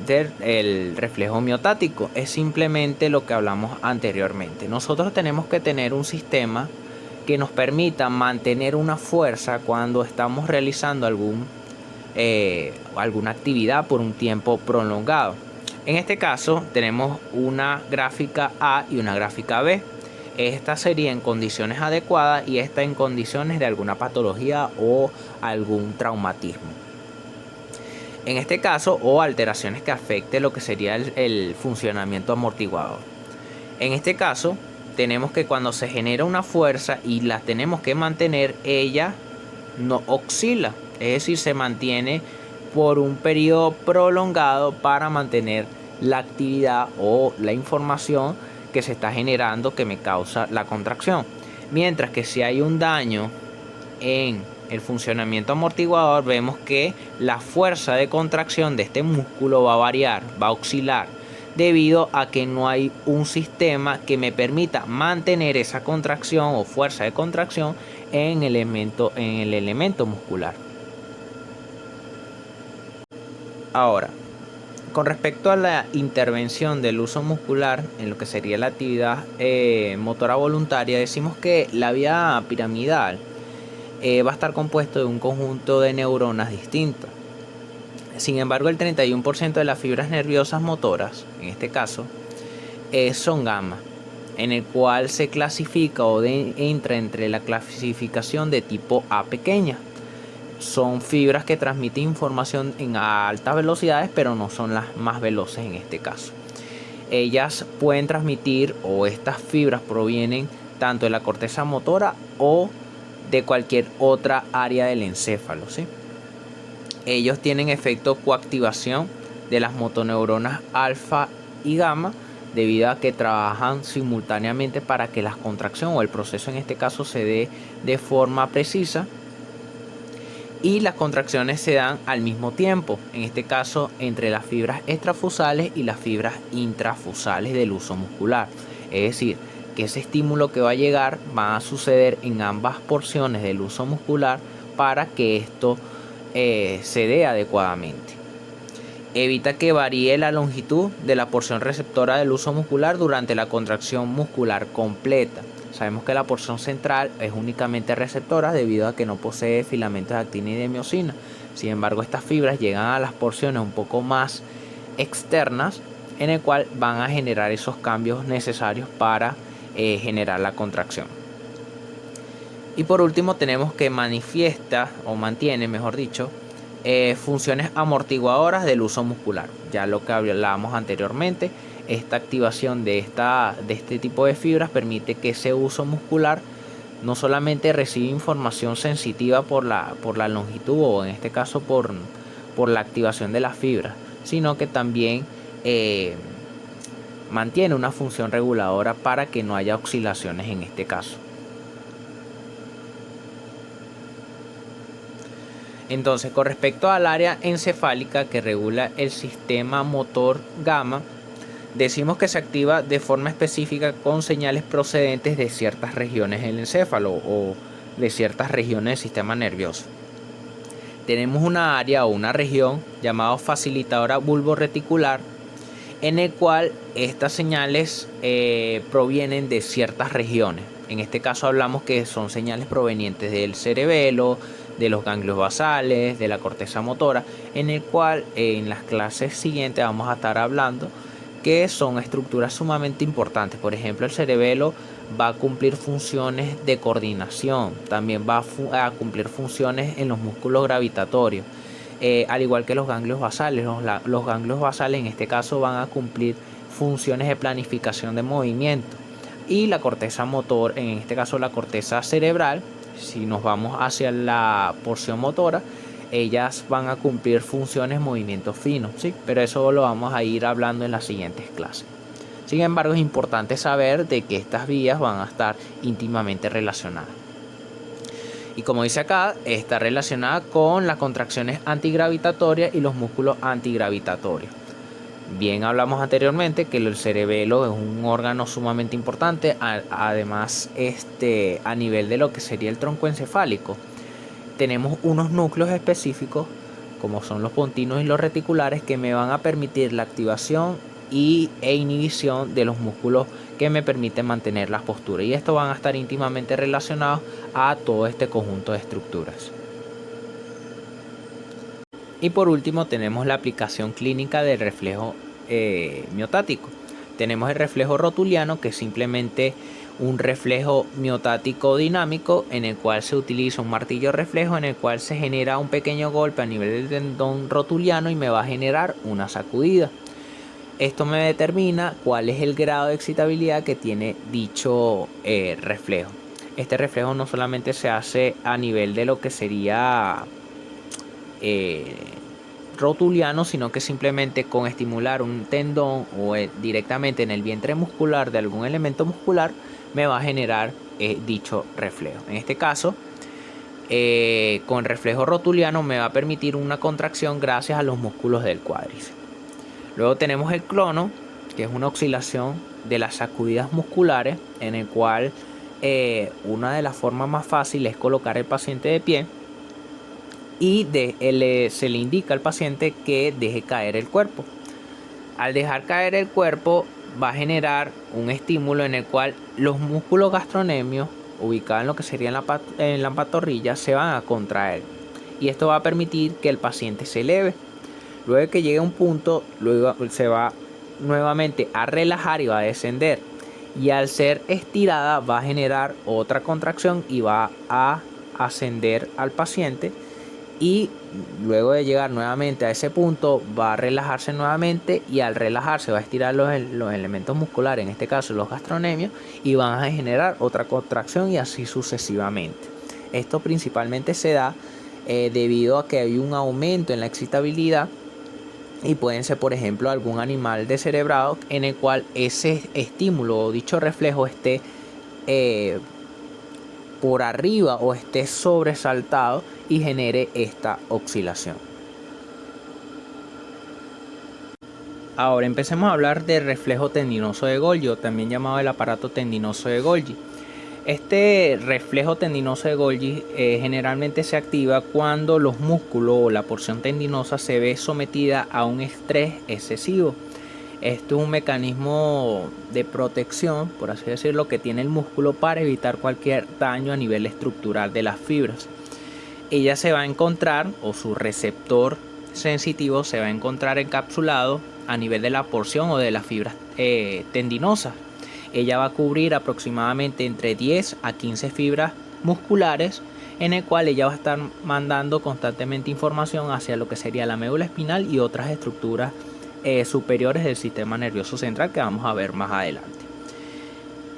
del reflejo miotático, es simplemente lo que hablamos anteriormente. Nosotros tenemos que tener un sistema que nos permita mantener una fuerza cuando estamos realizando alguna actividad por un tiempo prolongado. En este caso tenemos una gráfica A y una gráfica B. Esta sería en condiciones adecuadas y esta en condiciones de alguna patología o algún traumatismo. En este caso, o alteraciones que afecten lo que sería el funcionamiento amortiguador. En este caso, tenemos que cuando se genera una fuerza y la tenemos que mantener, ella no oscila, es decir, se mantiene por un periodo prolongado para mantener la actividad o la información que se está generando que me causa la contracción. Mientras que si hay un daño en el funcionamiento amortiguador, vemos que la fuerza de contracción de este músculo va a variar, va a oscilar, debido a que no hay un sistema que me permita mantener esa contracción o fuerza de contracción en el elemento muscular. Ahora, Con respecto a la intervención del uso muscular en lo que sería la actividad motora voluntaria, decimos que la vía piramidal va a estar compuesto de un conjunto de neuronas distintas. Sin embargo, el 31% de las fibras nerviosas motoras, en este caso, son gamma, en el cual se clasifica o entra entre la clasificación de tipo A pequeña. Son fibras que transmiten información en altas velocidades, pero no son las más veloces en este caso. Ellas pueden transmitir, o estas fibras provienen tanto de la corteza motora o de cualquier otra área del encéfalo, ¿sí? Ellos tienen efecto coactivación de las motoneuronas alfa y gamma, debido a que trabajan simultáneamente para que la contracción o el proceso en este caso se dé de forma precisa, y las contracciones se dan al mismo tiempo, en este caso entre las fibras extrafusales y las fibras intrafusales del uso muscular. Es decir, que ese estímulo que va a llegar va a suceder en ambas porciones del uso muscular para que esto se dé adecuadamente. Evita que varíe la longitud de la porción receptora del uso muscular durante la contracción muscular completa. Sabemos que la porción central es únicamente receptora debido a que no posee filamentos de actina y de miosina. Sin embargo, estas fibras llegan a las porciones un poco más externas, en el cual van a generar esos cambios necesarios para generar la contracción. Y por último tenemos que manifiesta o mantiene, mejor dicho, funciones amortiguadoras del uso muscular. Ya lo que hablábamos anteriormente, esta activación de este tipo de fibras permite que ese uso muscular no solamente reciba información sensitiva por la longitud, o en este caso por la activación de las fibras, sino que también mantiene una función reguladora para que no haya oscilaciones en este caso. Entonces, con respecto al área encefálica que regula el sistema motor gamma, decimos que se activa de forma específica con señales procedentes de ciertas regiones del encéfalo o de ciertas regiones del sistema nervioso. Tenemos una área o una región llamada facilitadora bulborreticular, en el cual estas señales provienen de ciertas regiones. En este caso hablamos que son señales provenientes del cerebelo, de los ganglios basales, de la corteza motora, en el cual en las clases siguientes vamos a estar hablando que son estructuras sumamente importantes. Por ejemplo, el cerebelo va a cumplir funciones de coordinación, también va a cumplir funciones en los músculos gravitatorios, al igual que los ganglios basales. Los ganglios basales en este caso van a cumplir funciones de planificación de movimiento, y la corteza motor, en este caso la corteza cerebral, si nos vamos hacia la porción motora, ellas van a cumplir funciones movimientos finos, ¿sí? Pero eso lo vamos a ir hablando en las siguientes clases. Sin embargo, es importante saber de que estas vías van a estar íntimamente relacionadas. Y como dice acá, está relacionada con las contracciones antigravitatorias y los músculos antigravitatorios. Bien, hablamos anteriormente que el cerebelo es un órgano sumamente importante, además a nivel de lo que sería el tronco encefálico. Tenemos unos núcleos específicos, como son los pontinos y los reticulares, que me van a permitir la activación e inhibición de los músculos que me permiten mantener las posturas, y estos van a estar íntimamente relacionados a todo este conjunto de estructuras. Y por último tenemos la aplicación clínica del reflejo miotático. Tenemos el reflejo rotuliano, que es simplemente un reflejo miotático dinámico en el cual se utiliza un martillo reflejo, en el cual se genera un pequeño golpe a nivel del tendón rotuliano y me va a generar una sacudida. Esto me determina cuál es el grado de excitabilidad que tiene dicho reflejo. Este reflejo no solamente se hace a nivel de lo que sería rotuliano, sino que simplemente con estimular un tendón o directamente en el vientre muscular de algún elemento muscular me va a generar dicho reflejo. En este caso, con reflejo rotuliano me va a permitir una contracción gracias a los músculos del cuádriceps. Luego tenemos el clono, que es una oscilación de las sacudidas musculares, en el cual una de las formas más fáciles es colocar el paciente de pie y se le indica al paciente que deje caer el cuerpo. Al dejar caer el cuerpo va a generar un estímulo en el cual los músculos gastrocnemios ubicados en lo que sería en la pantorrilla se van a contraer, y esto va a permitir que el paciente se eleve. Luego de que llegue a un punto, luego se va nuevamente a relajar y va a descender, y al ser estirada va a generar otra contracción y va a ascender al paciente, y luego de llegar nuevamente a ese punto va a relajarse nuevamente, y al relajarse va a estirar los elementos musculares, en este caso los gastrocnemios, y van a generar otra contracción, y así sucesivamente. Esto principalmente se da debido a que hay un aumento en la excitabilidad, y pueden ser, por ejemplo, algún animal descerebrado en el cual ese estímulo o dicho reflejo esté por arriba o esté sobresaltado y genere esta oscilación. Ahora empecemos a hablar del reflejo tendinoso de Golgi, o también llamado el aparato tendinoso de Golgi. Este reflejo tendinoso de Golgi generalmente se activa cuando los músculos o la porción tendinosa se ve sometida a un estrés excesivo. Esto es un mecanismo de protección, por así decirlo, que tiene el músculo para evitar cualquier daño a nivel estructural de las fibras. Ella se va a encontrar, o su receptor sensitivo se va a encontrar encapsulado a nivel de la porción o de las fibras tendinosas. Ella va a cubrir aproximadamente entre 10 a 15 fibras musculares, en el cual ella va a estar mandando constantemente información hacia lo que sería la médula espinal y otras estructuras superiores del sistema nervioso central, que vamos a ver más adelante.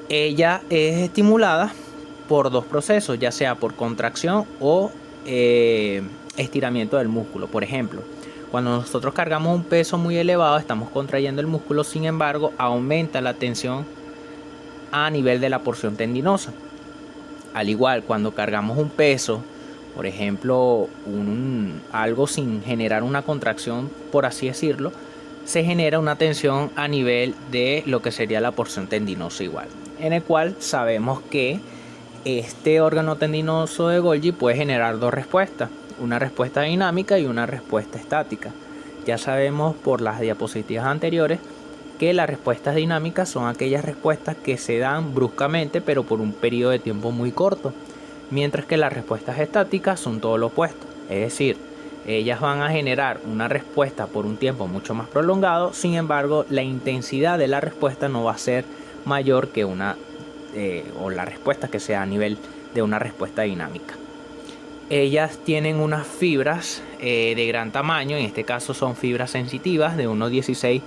Ella es estimulada por dos procesos, ya sea por contracción o estiramiento del músculo. Por ejemplo, cuando nosotros cargamos un peso muy elevado, estamos contrayendo el músculo, sin embargo aumenta la tensión a nivel de la porción tendinosa. Al igual, cuando cargamos un peso, por ejemplo algo sin generar una contracción, por así decirlo, se genera una tensión a nivel de lo que sería la porción tendinosa igual, en el cual sabemos que este órgano tendinoso de Golgi puede generar dos respuestas, una respuesta dinámica y una respuesta estática. Ya sabemos por las diapositivas anteriores que las respuestas dinámicas son aquellas respuestas que se dan bruscamente pero por un periodo de tiempo muy corto, mientras que las respuestas estáticas son todo lo opuesto, es decir, ellas van a generar una respuesta por un tiempo mucho más prolongado, sin embargo la intensidad de la respuesta no va a ser mayor que o la respuesta que sea a nivel de una respuesta dinámica. Ellas tienen unas fibras de gran tamaño, en este caso son fibras sensitivas de unos 16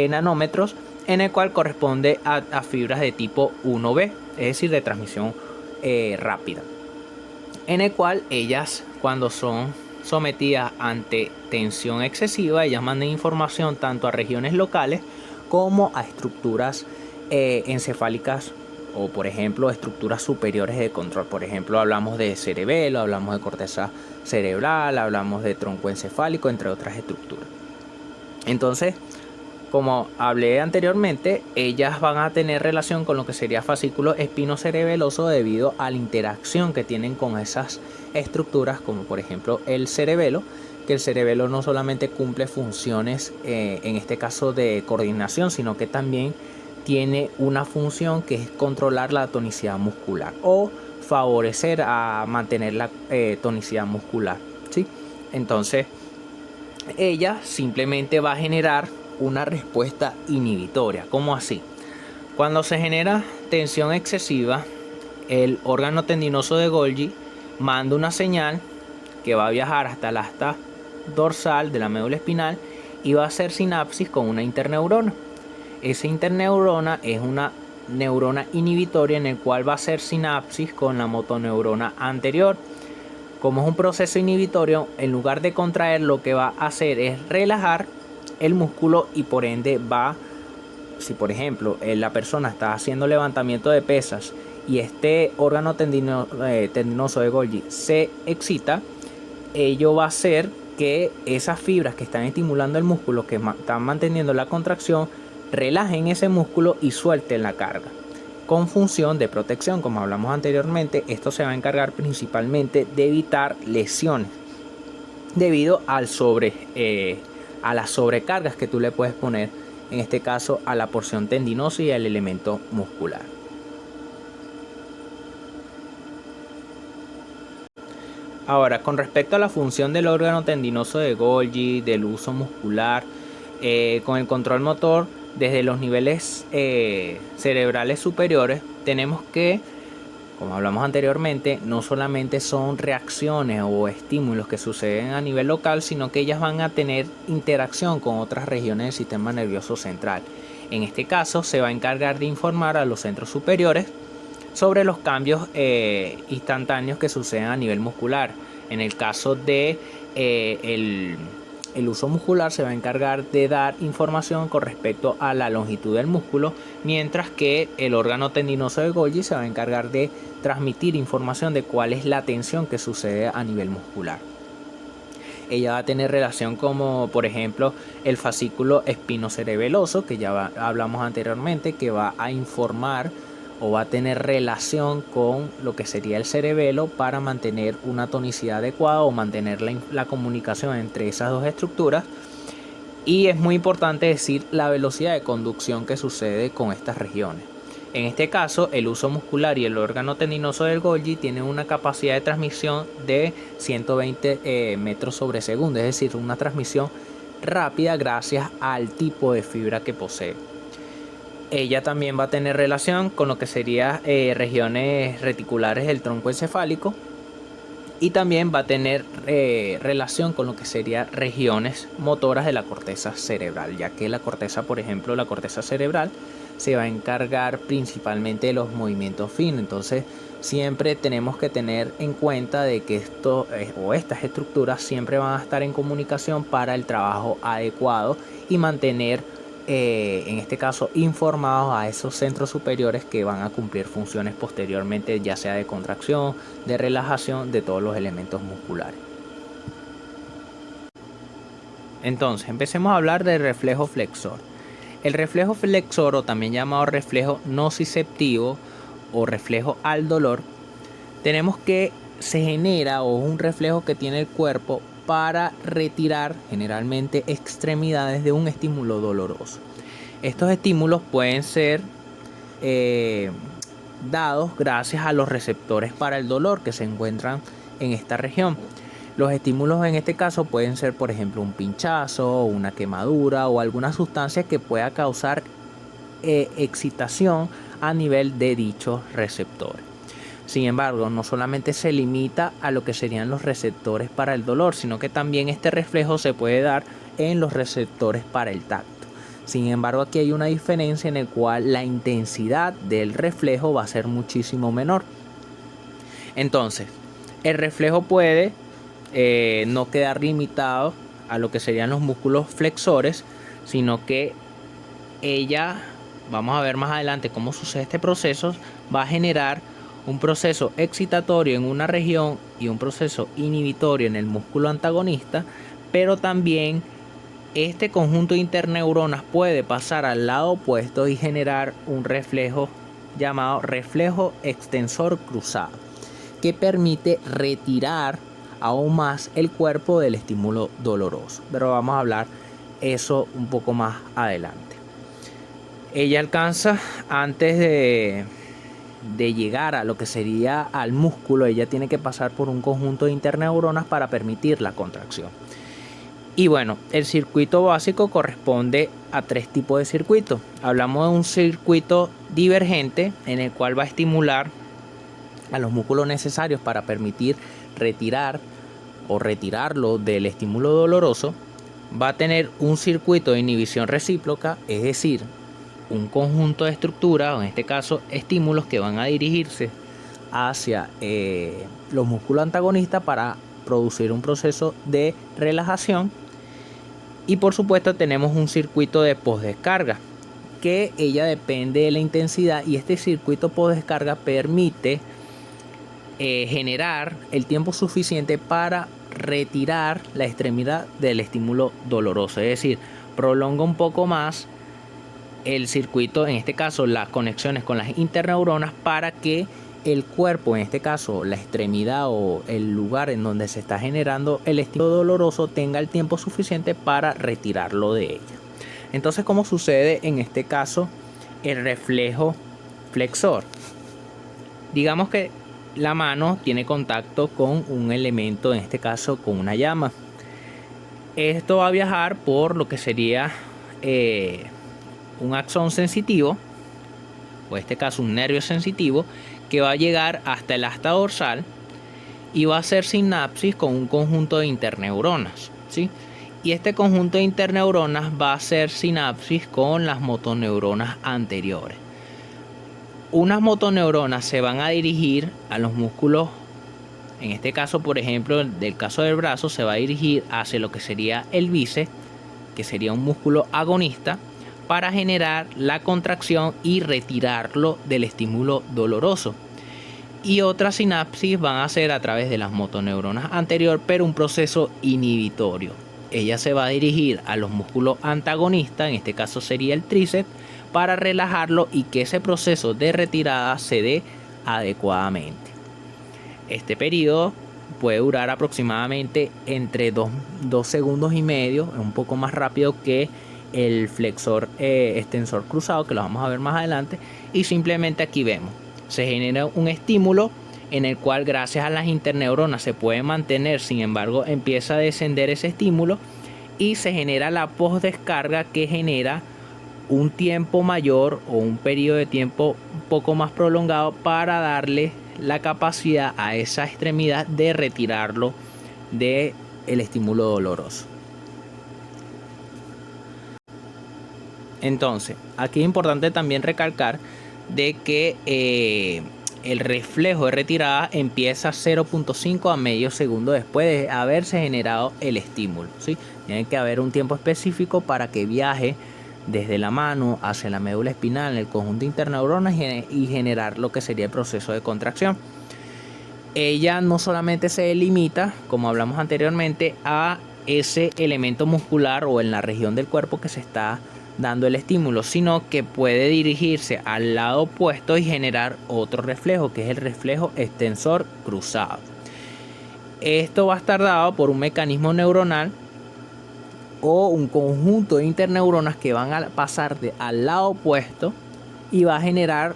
nanómetros, en el cual corresponde a fibras de tipo 1B, es decir, de transmisión rápida, en el cual ellas, cuando son sometidas ante tensión excesiva, ellas mandan información tanto a regiones locales como a estructuras encefálicas, o por ejemplo estructuras superiores de control. Por ejemplo, hablamos de cerebelo, hablamos de corteza cerebral, hablamos de tronco encefálico, entre otras estructuras. Entonces, como hablé anteriormente, ellas van a tener relación con lo que sería fascículo espinocerebeloso debido a la interacción que tienen con esas estructuras, como por ejemplo el cerebelo, que el cerebelo no solamente cumple funciones en este caso de coordinación, sino que también tiene una función que es controlar la tonicidad muscular o favorecer a mantener la tonicidad muscular, ¿sí? Entonces, ella simplemente va a generar una respuesta inhibitoria. ¿Cómo así? Cuando se genera tensión excesiva, el órgano tendinoso de Golgi manda una señal que va a viajar hasta el asta dorsal de la médula espinal y va a hacer sinapsis con una interneurona. Esa interneurona es una neurona inhibitoria en el cual va a hacer sinapsis con la motoneurona anterior. Como es un proceso inhibitorio, en lugar de contraer, lo que va a hacer es relajar el músculo, y por ende si por ejemplo la persona está haciendo levantamiento de pesas y este órgano tendinoso de Golgi se excita, ello va a hacer que esas fibras que están estimulando el músculo, que están manteniendo la contracción, relajen ese músculo y suelten la carga. Con función de protección, como hablamos anteriormente, esto se va a encargar principalmente de evitar lesiones debido al a las sobrecargas que tú le puedes poner, en este caso a la porción tendinosa y al elemento muscular. Ahora, con respecto a la función del órgano tendinoso de Golgi, del uso muscular, con el control motor, desde los niveles cerebrales superiores, tenemos que, como hablamos anteriormente, no solamente son reacciones o estímulos que suceden a nivel local, sino que ellas van a tener interacción con otras regiones del sistema nervioso central. En este caso, se va a encargar de informar a los centros superiores sobre los cambios instantáneos que suceden a nivel muscular. En el caso de el uso muscular, se va a encargar de dar información con respecto a la longitud del músculo, mientras que el órgano tendinoso de Golgi se va a encargar de transmitir información de cuál es la tensión que sucede a nivel muscular. Ella va a tener relación como, por ejemplo, el fascículo espinocerebeloso, que ya hablamos anteriormente, que va a informar o va a tener relación con lo que sería el cerebelo para mantener una tonicidad adecuada o mantener la comunicación entre esas dos estructuras. Y es muy importante decir la velocidad de conducción que sucede con estas regiones. En este caso, el uso muscular y el órgano tendinoso del Golgi tienen una capacidad de transmisión de 120 metros sobre segundo, es decir, una transmisión rápida gracias al tipo de fibra que posee. Ella también va a tener relación con lo que serían regiones reticulares del tronco encefálico, y también va a tener relación con lo que serían regiones motoras de la corteza cerebral, ya que la corteza, por ejemplo, la corteza cerebral se va a encargar principalmente de los movimientos finos. Entonces siempre tenemos que tener en cuenta de que estas estructuras siempre van a estar en comunicación para el trabajo adecuado y mantener en este caso informados a esos centros superiores que van a cumplir funciones posteriormente, ya sea de contracción, de relajación de todos los elementos musculares. Entonces empecemos a hablar del reflejo flexor. El reflejo flexor, o también llamado reflejo nociceptivo o reflejo al dolor, tenemos que se genera o es un reflejo que tiene el cuerpo para retirar generalmente extremidades de un estímulo doloroso. Estos estímulos pueden ser dados gracias a los receptores para el dolor que se encuentran en esta región. Los estímulos en este caso pueden ser, por ejemplo, un pinchazo, una quemadura o alguna sustancia que pueda causar excitación a nivel de dichos receptores. Sin embargo, no solamente se limita a lo que serían los receptores para el dolor, sino que también este reflejo se puede dar en los receptores para el tacto. Sin embargo, aquí hay una diferencia en la cual la intensidad del reflejo va a ser muchísimo menor. Entonces, el reflejo puede no quedar limitado a lo que serían los músculos flexores, sino que ella, vamos a ver más adelante cómo sucede este proceso, va a generar un proceso excitatorio en una región y un proceso inhibitorio en el músculo antagonista, pero también este conjunto de interneuronas puede pasar al lado opuesto y generar un reflejo llamado reflejo extensor cruzado, que permite retirar aún más el cuerpo del estímulo doloroso. Pero vamos a hablar eso un poco más adelante. Ella alcanza, antes de llegar a lo que sería al músculo, ella tiene que pasar por un conjunto de interneuronas para permitir la contracción. Y bueno, el circuito básico corresponde a tres tipos de circuitos. Hablamos de un circuito divergente en el cual va a estimular a los músculos necesarios para permitir retirar o retirarlo del estímulo doloroso. Va a tener un circuito de inhibición recíproca, es decir, un conjunto de estructuras, o en este caso estímulos que van a dirigirse hacia los músculos antagonistas para producir un proceso de relajación. Y por supuesto tenemos un circuito de postdescarga, que ella depende de la intensidad, y este circuito postdescarga permite generar el tiempo suficiente para retirar la extremidad del estímulo doloroso, es decir, prolonga un poco más el circuito, en este caso las conexiones con las interneuronas, para que el cuerpo, en este caso la extremidad o el lugar en donde se está generando el estímulo doloroso, tenga el tiempo suficiente para retirarlo de ella. Entonces, ¿cómo sucede en este caso el reflejo flexor? Digamos que la mano tiene contacto con un elemento, en este caso con una llama. Esto va a viajar por lo que sería un axón sensitivo, o en este caso un nervio sensitivo, que va a llegar hasta el asta dorsal y va a hacer sinapsis con un conjunto de interneuronas, ¿sí? Y este conjunto de interneuronas va a hacer sinapsis con las motoneuronas anteriores. Unas motoneuronas se van a dirigir a los músculos, en este caso, por ejemplo, del caso del brazo, se va a dirigir hacia lo que sería el bíceps, que sería un músculo agonista, para generar la contracción y retirarlo del estímulo doloroso. Y otras sinapsis van a ser a través de las motoneuronas anterior, pero un proceso inhibitorio. Ella se va a dirigir a los músculos antagonistas, en este caso sería el tríceps, para relajarlo y que ese proceso de retirada se dé adecuadamente. Este periodo puede durar aproximadamente entre 2 segundos y medio, un poco más rápido que el flexor extensor cruzado, que lo vamos a ver más adelante. Y simplemente aquí vemos, se genera un estímulo en el cual gracias a las interneuronas se puede mantener, sin embargo empieza a descender ese estímulo y se genera la postdescarga, que genera un tiempo mayor o un periodo de tiempo un poco más prolongado para darle la capacidad a esa extremidad de retirarlo del estímulo doloroso. Entonces, aquí es importante también recalcar de que el reflejo de retirada empieza 0.5 a medio segundo después de haberse generado el estímulo, ¿sí? Tiene que haber un tiempo específico para que viaje desde la mano hacia la médula espinal, en el conjunto de interneuronas, y generar lo que sería el proceso de contracción. Ella no solamente se limita, como hablamos anteriormente, a ese elemento muscular o en la región del cuerpo que se está dando el estímulo, sino que puede dirigirse al lado opuesto y generar otro reflejo, que es el reflejo extensor cruzado. Esto va a estar dado por un mecanismo neuronal o un conjunto de interneuronas que van a pasar al lado opuesto y va a generar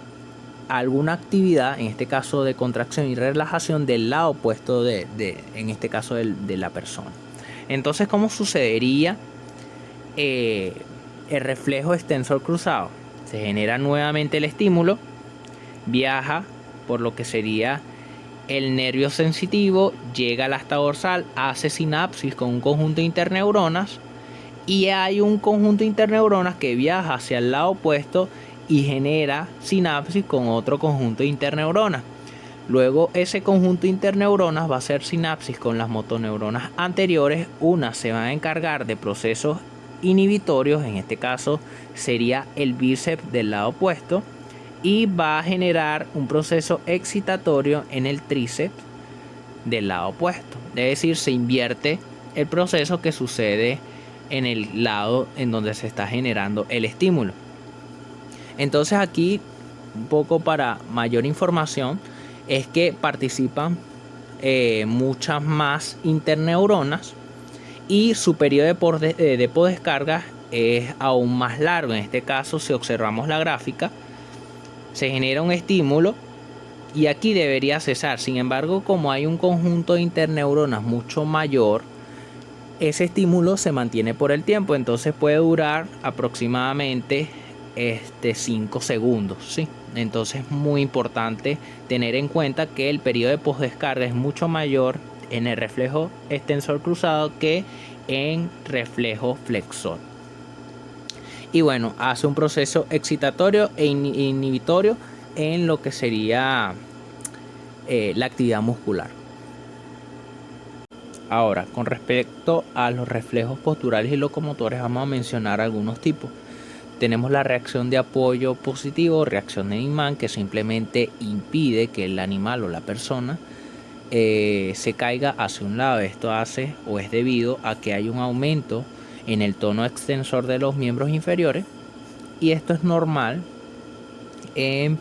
alguna actividad, en este caso de contracción y relajación, del lado opuesto en este caso de la persona. Entonces, ¿cómo sucedería el reflejo extensor cruzado? Se genera nuevamente el estímulo, viaja por lo que sería el nervio sensitivo, llega al asta dorsal, hace sinapsis con un conjunto de interneuronas, y hay un conjunto de interneuronas que viaja hacia el lado opuesto y genera sinapsis con otro conjunto de interneuronas. Luego ese conjunto de interneuronas va a hacer sinapsis con las motoneuronas anteriores. Una se va a encargar de procesos inhibitorios, en este caso sería el bíceps del lado opuesto, y va a generar un proceso excitatorio en el tríceps del lado opuesto. Es decir, se invierte el proceso que sucede en el lado en donde se está generando el estímulo. Entonces aquí, un poco para mayor información, es que participan muchas más interneuronas y su periodo de postdescarga es aún más largo. En este caso, si observamos la gráfica, se genera un estímulo y aquí debería cesar. Sin embargo, como hay un conjunto de interneuronas mucho mayor, ese estímulo se mantiene por el tiempo, entonces puede durar aproximadamente 5 segundos, ¿sí? Entonces es muy importante tener en cuenta que el periodo de postdescarga es mucho mayor en el reflejo extensor cruzado que en reflejo flexor. Y bueno, hace un proceso excitatorio e inhibitorio en lo que sería la actividad muscular. Ahora, con respecto a los reflejos posturales y locomotores, vamos a mencionar algunos tipos. Tenemos la reacción de apoyo positivo, reacción de imán, que simplemente impide que el animal o la persona se caiga hacia un lado. Esto hace o es debido a que hay un aumento en el tono extensor de los miembros inferiores, y esto es normal en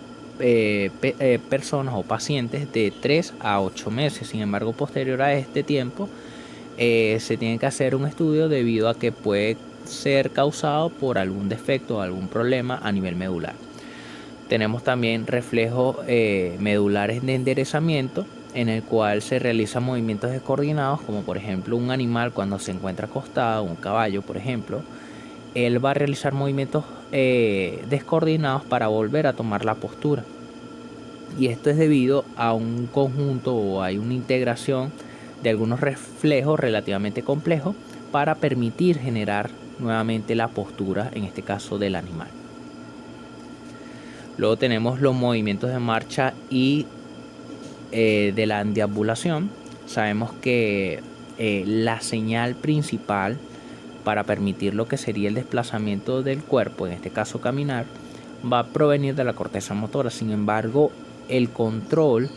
personas o pacientes de 3 a 8 meses. Sin embargo, posterior a este tiempo, se tiene que hacer un estudio debido a que puede ser causado por algún defecto o algún problema a nivel medular. Tenemos también reflejos medulares de enderezamiento, en el cual se realizan movimientos descoordinados, como por ejemplo un animal cuando se encuentra acostado, un caballo por ejemplo, él va a realizar movimientos descoordinados para volver a tomar la postura. Y esto es debido a un conjunto o hay una integración de algunos reflejos relativamente complejos para permitir generar nuevamente la postura, en este caso del animal. Luego tenemos los movimientos de marcha y de la deambulación. Sabemos que la señal principal para permitir lo que sería el desplazamiento del cuerpo, en este caso caminar, va a provenir de la corteza motora. Sin embargo, el control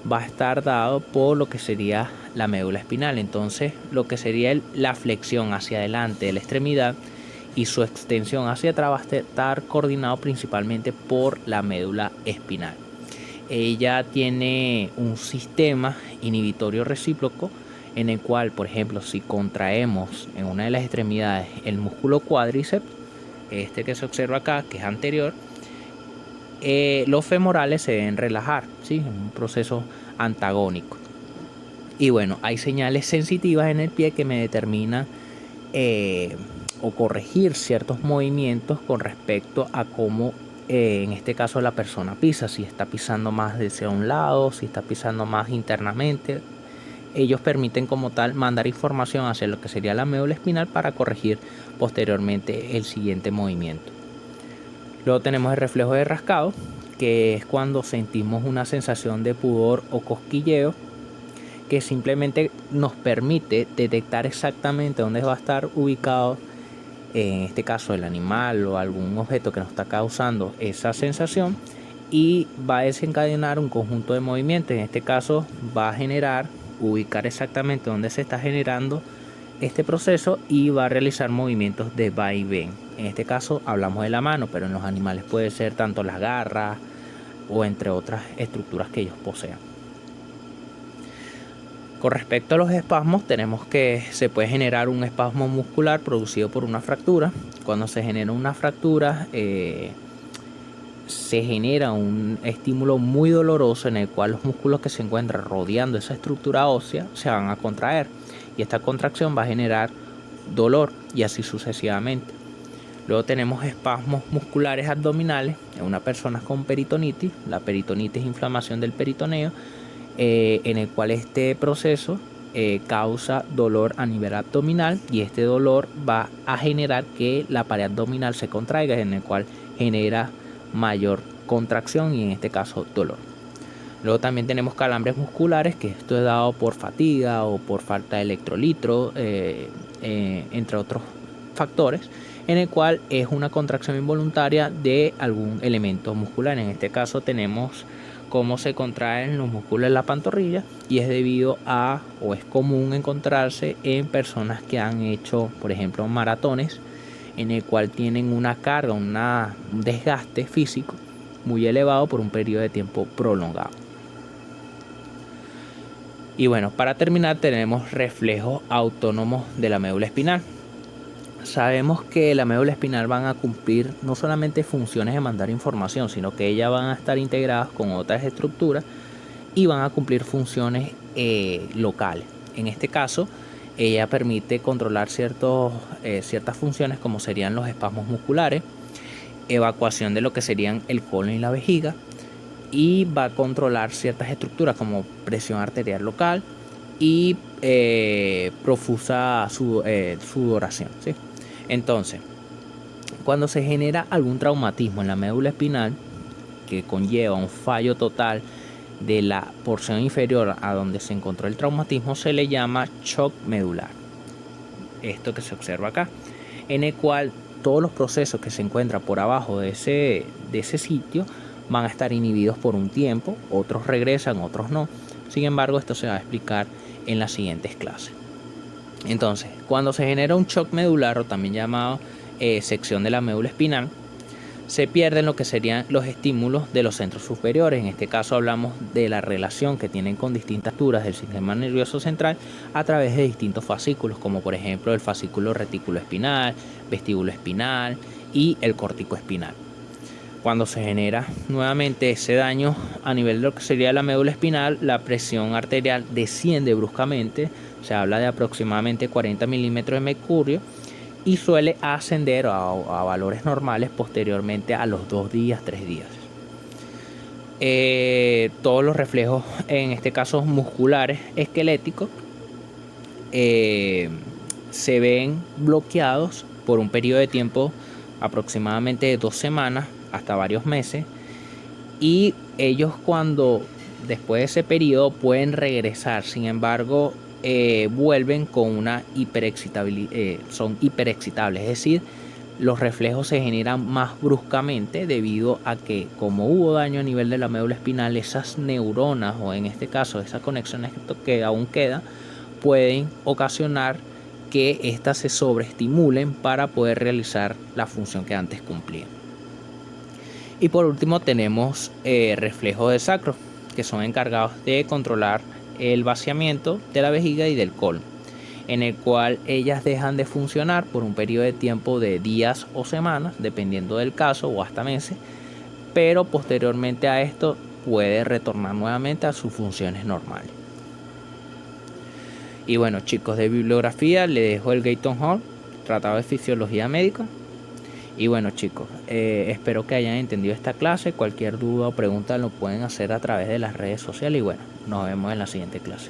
va a estar dado por lo que sería la médula espinal. Entonces, lo que sería la flexión hacia adelante de la extremidad y su extensión hacia atrás va a estar coordinado principalmente por la médula espinal. Ella tiene un sistema inhibitorio recíproco en el cual, por ejemplo, si contraemos en una de las extremidades el músculo cuádriceps, este que se observa acá, que es anterior, los femorales se deben relajar, ¿sí? Es un proceso antagónico. Y bueno, hay señales sensitivas en el pie que me determinan o corregir ciertos movimientos con respecto a cómo en este caso la persona pisa, si está pisando más hacia un lado, si está pisando más internamente. Ellos permiten como tal mandar información hacia lo que sería la médula espinal para corregir posteriormente el siguiente movimiento. Luego tenemos el reflejo de rascado, que es cuando sentimos una sensación de pudor o cosquilleo, que simplemente nos permite detectar exactamente dónde va a estar ubicado, en este caso el animal o algún objeto que nos está causando esa sensación, y va a desencadenar un conjunto de movimientos. En este caso va a ubicar exactamente dónde se está generando este proceso y va a realizar movimientos de va y ven. En este caso hablamos de la mano, pero en los animales puede ser tanto las garras o entre otras estructuras que ellos posean. Con respecto a los espasmos, tenemos que se puede generar un espasmo muscular producido por una fractura. Cuando se genera una fractura, se genera un estímulo muy doloroso en el cual los músculos que se encuentran rodeando esa estructura ósea se van a contraer, y esta contracción va a generar dolor y así sucesivamente. Luego tenemos espasmos musculares abdominales en una persona con peritonitis. La peritonitis es inflamación del peritoneo, en el cual este proceso causa dolor a nivel abdominal, y este dolor va a generar que la pared abdominal se contraiga, en el cual genera mayor contracción y en este caso dolor. Luego también tenemos calambres musculares, que esto es dado por fatiga o por falta de electrolitos, entre otros factores, en el cual es una contracción involuntaria de algún elemento muscular. En este caso tenemos cómo se contraen los músculos de la pantorrilla, y es debido a, o es común encontrarse en personas que han hecho, por ejemplo, maratones, en el cual tienen una carga, un desgaste físico muy elevado por un periodo de tiempo prolongado. Y bueno, para terminar tenemos reflejos autónomos de la médula espinal. Sabemos que la médula espinal van a cumplir no solamente funciones de mandar información, sino que ellas van a estar integradas con otras estructuras y van a cumplir funciones locales. En este caso, ella permite controlar ciertas funciones, como serían los espasmos musculares, evacuación de lo que serían el colon y la vejiga, y va a controlar ciertas estructuras como presión arterial local y profusa sudoración, ¿sí? Entonces, cuando se genera algún traumatismo en la médula espinal que conlleva un fallo total de la porción inferior a donde se encontró el traumatismo, se le llama shock medular. Esto que se observa acá, en el cual todos los procesos que se encuentran por abajo de ese sitio van a estar inhibidos por un tiempo, otros regresan, otros no. Sin embargo, esto se va a explicar en las siguientes clases. Entonces, cuando se genera un shock medular, o también llamado sección de la médula espinal, se pierden lo que serían los estímulos de los centros superiores. En este caso hablamos de la relación que tienen con distintas estructuras del sistema nervioso central a través de distintos fascículos, como por ejemplo el fascículo reticuloespinal, vestíbulo espinal y el córtico espinal. Cuando se genera nuevamente ese daño a nivel de lo que sería la médula espinal, la presión arterial desciende bruscamente, se habla de aproximadamente 40 milímetros de mercurio, y suele ascender a valores normales posteriormente a los 2 días, 3 días. Todos los reflejos, en este caso musculares, esqueléticos, se ven bloqueados por un periodo de tiempo aproximadamente de 2 semanas hasta varios meses, y ellos después de ese periodo pueden regresar. Sin embargo, vuelven con una hiperexcitabilidad, son hiperexcitables, es decir, los reflejos se generan más bruscamente debido a que, como hubo daño a nivel de la médula espinal, esas neuronas, o en este caso esas conexiones que aún quedan, pueden ocasionar que éstas se sobreestimulen para poder realizar la función que antes cumplían. Y por último tenemos reflejos de sacro, que son encargados de controlar el vaciamiento de la vejiga y del colon, en el cual ellas dejan de funcionar por un periodo de tiempo de días o semanas, dependiendo del caso, o hasta meses, pero posteriormente a esto puede retornar nuevamente a sus funciones normales. Y bueno, chicos, de bibliografía les dejo el Gayton Hall, Tratado de Fisiología Médica. Y bueno, chicos, espero que hayan entendido esta clase. Cualquier duda o pregunta lo pueden hacer a través de las redes sociales. Y bueno, nos vemos en la siguiente clase.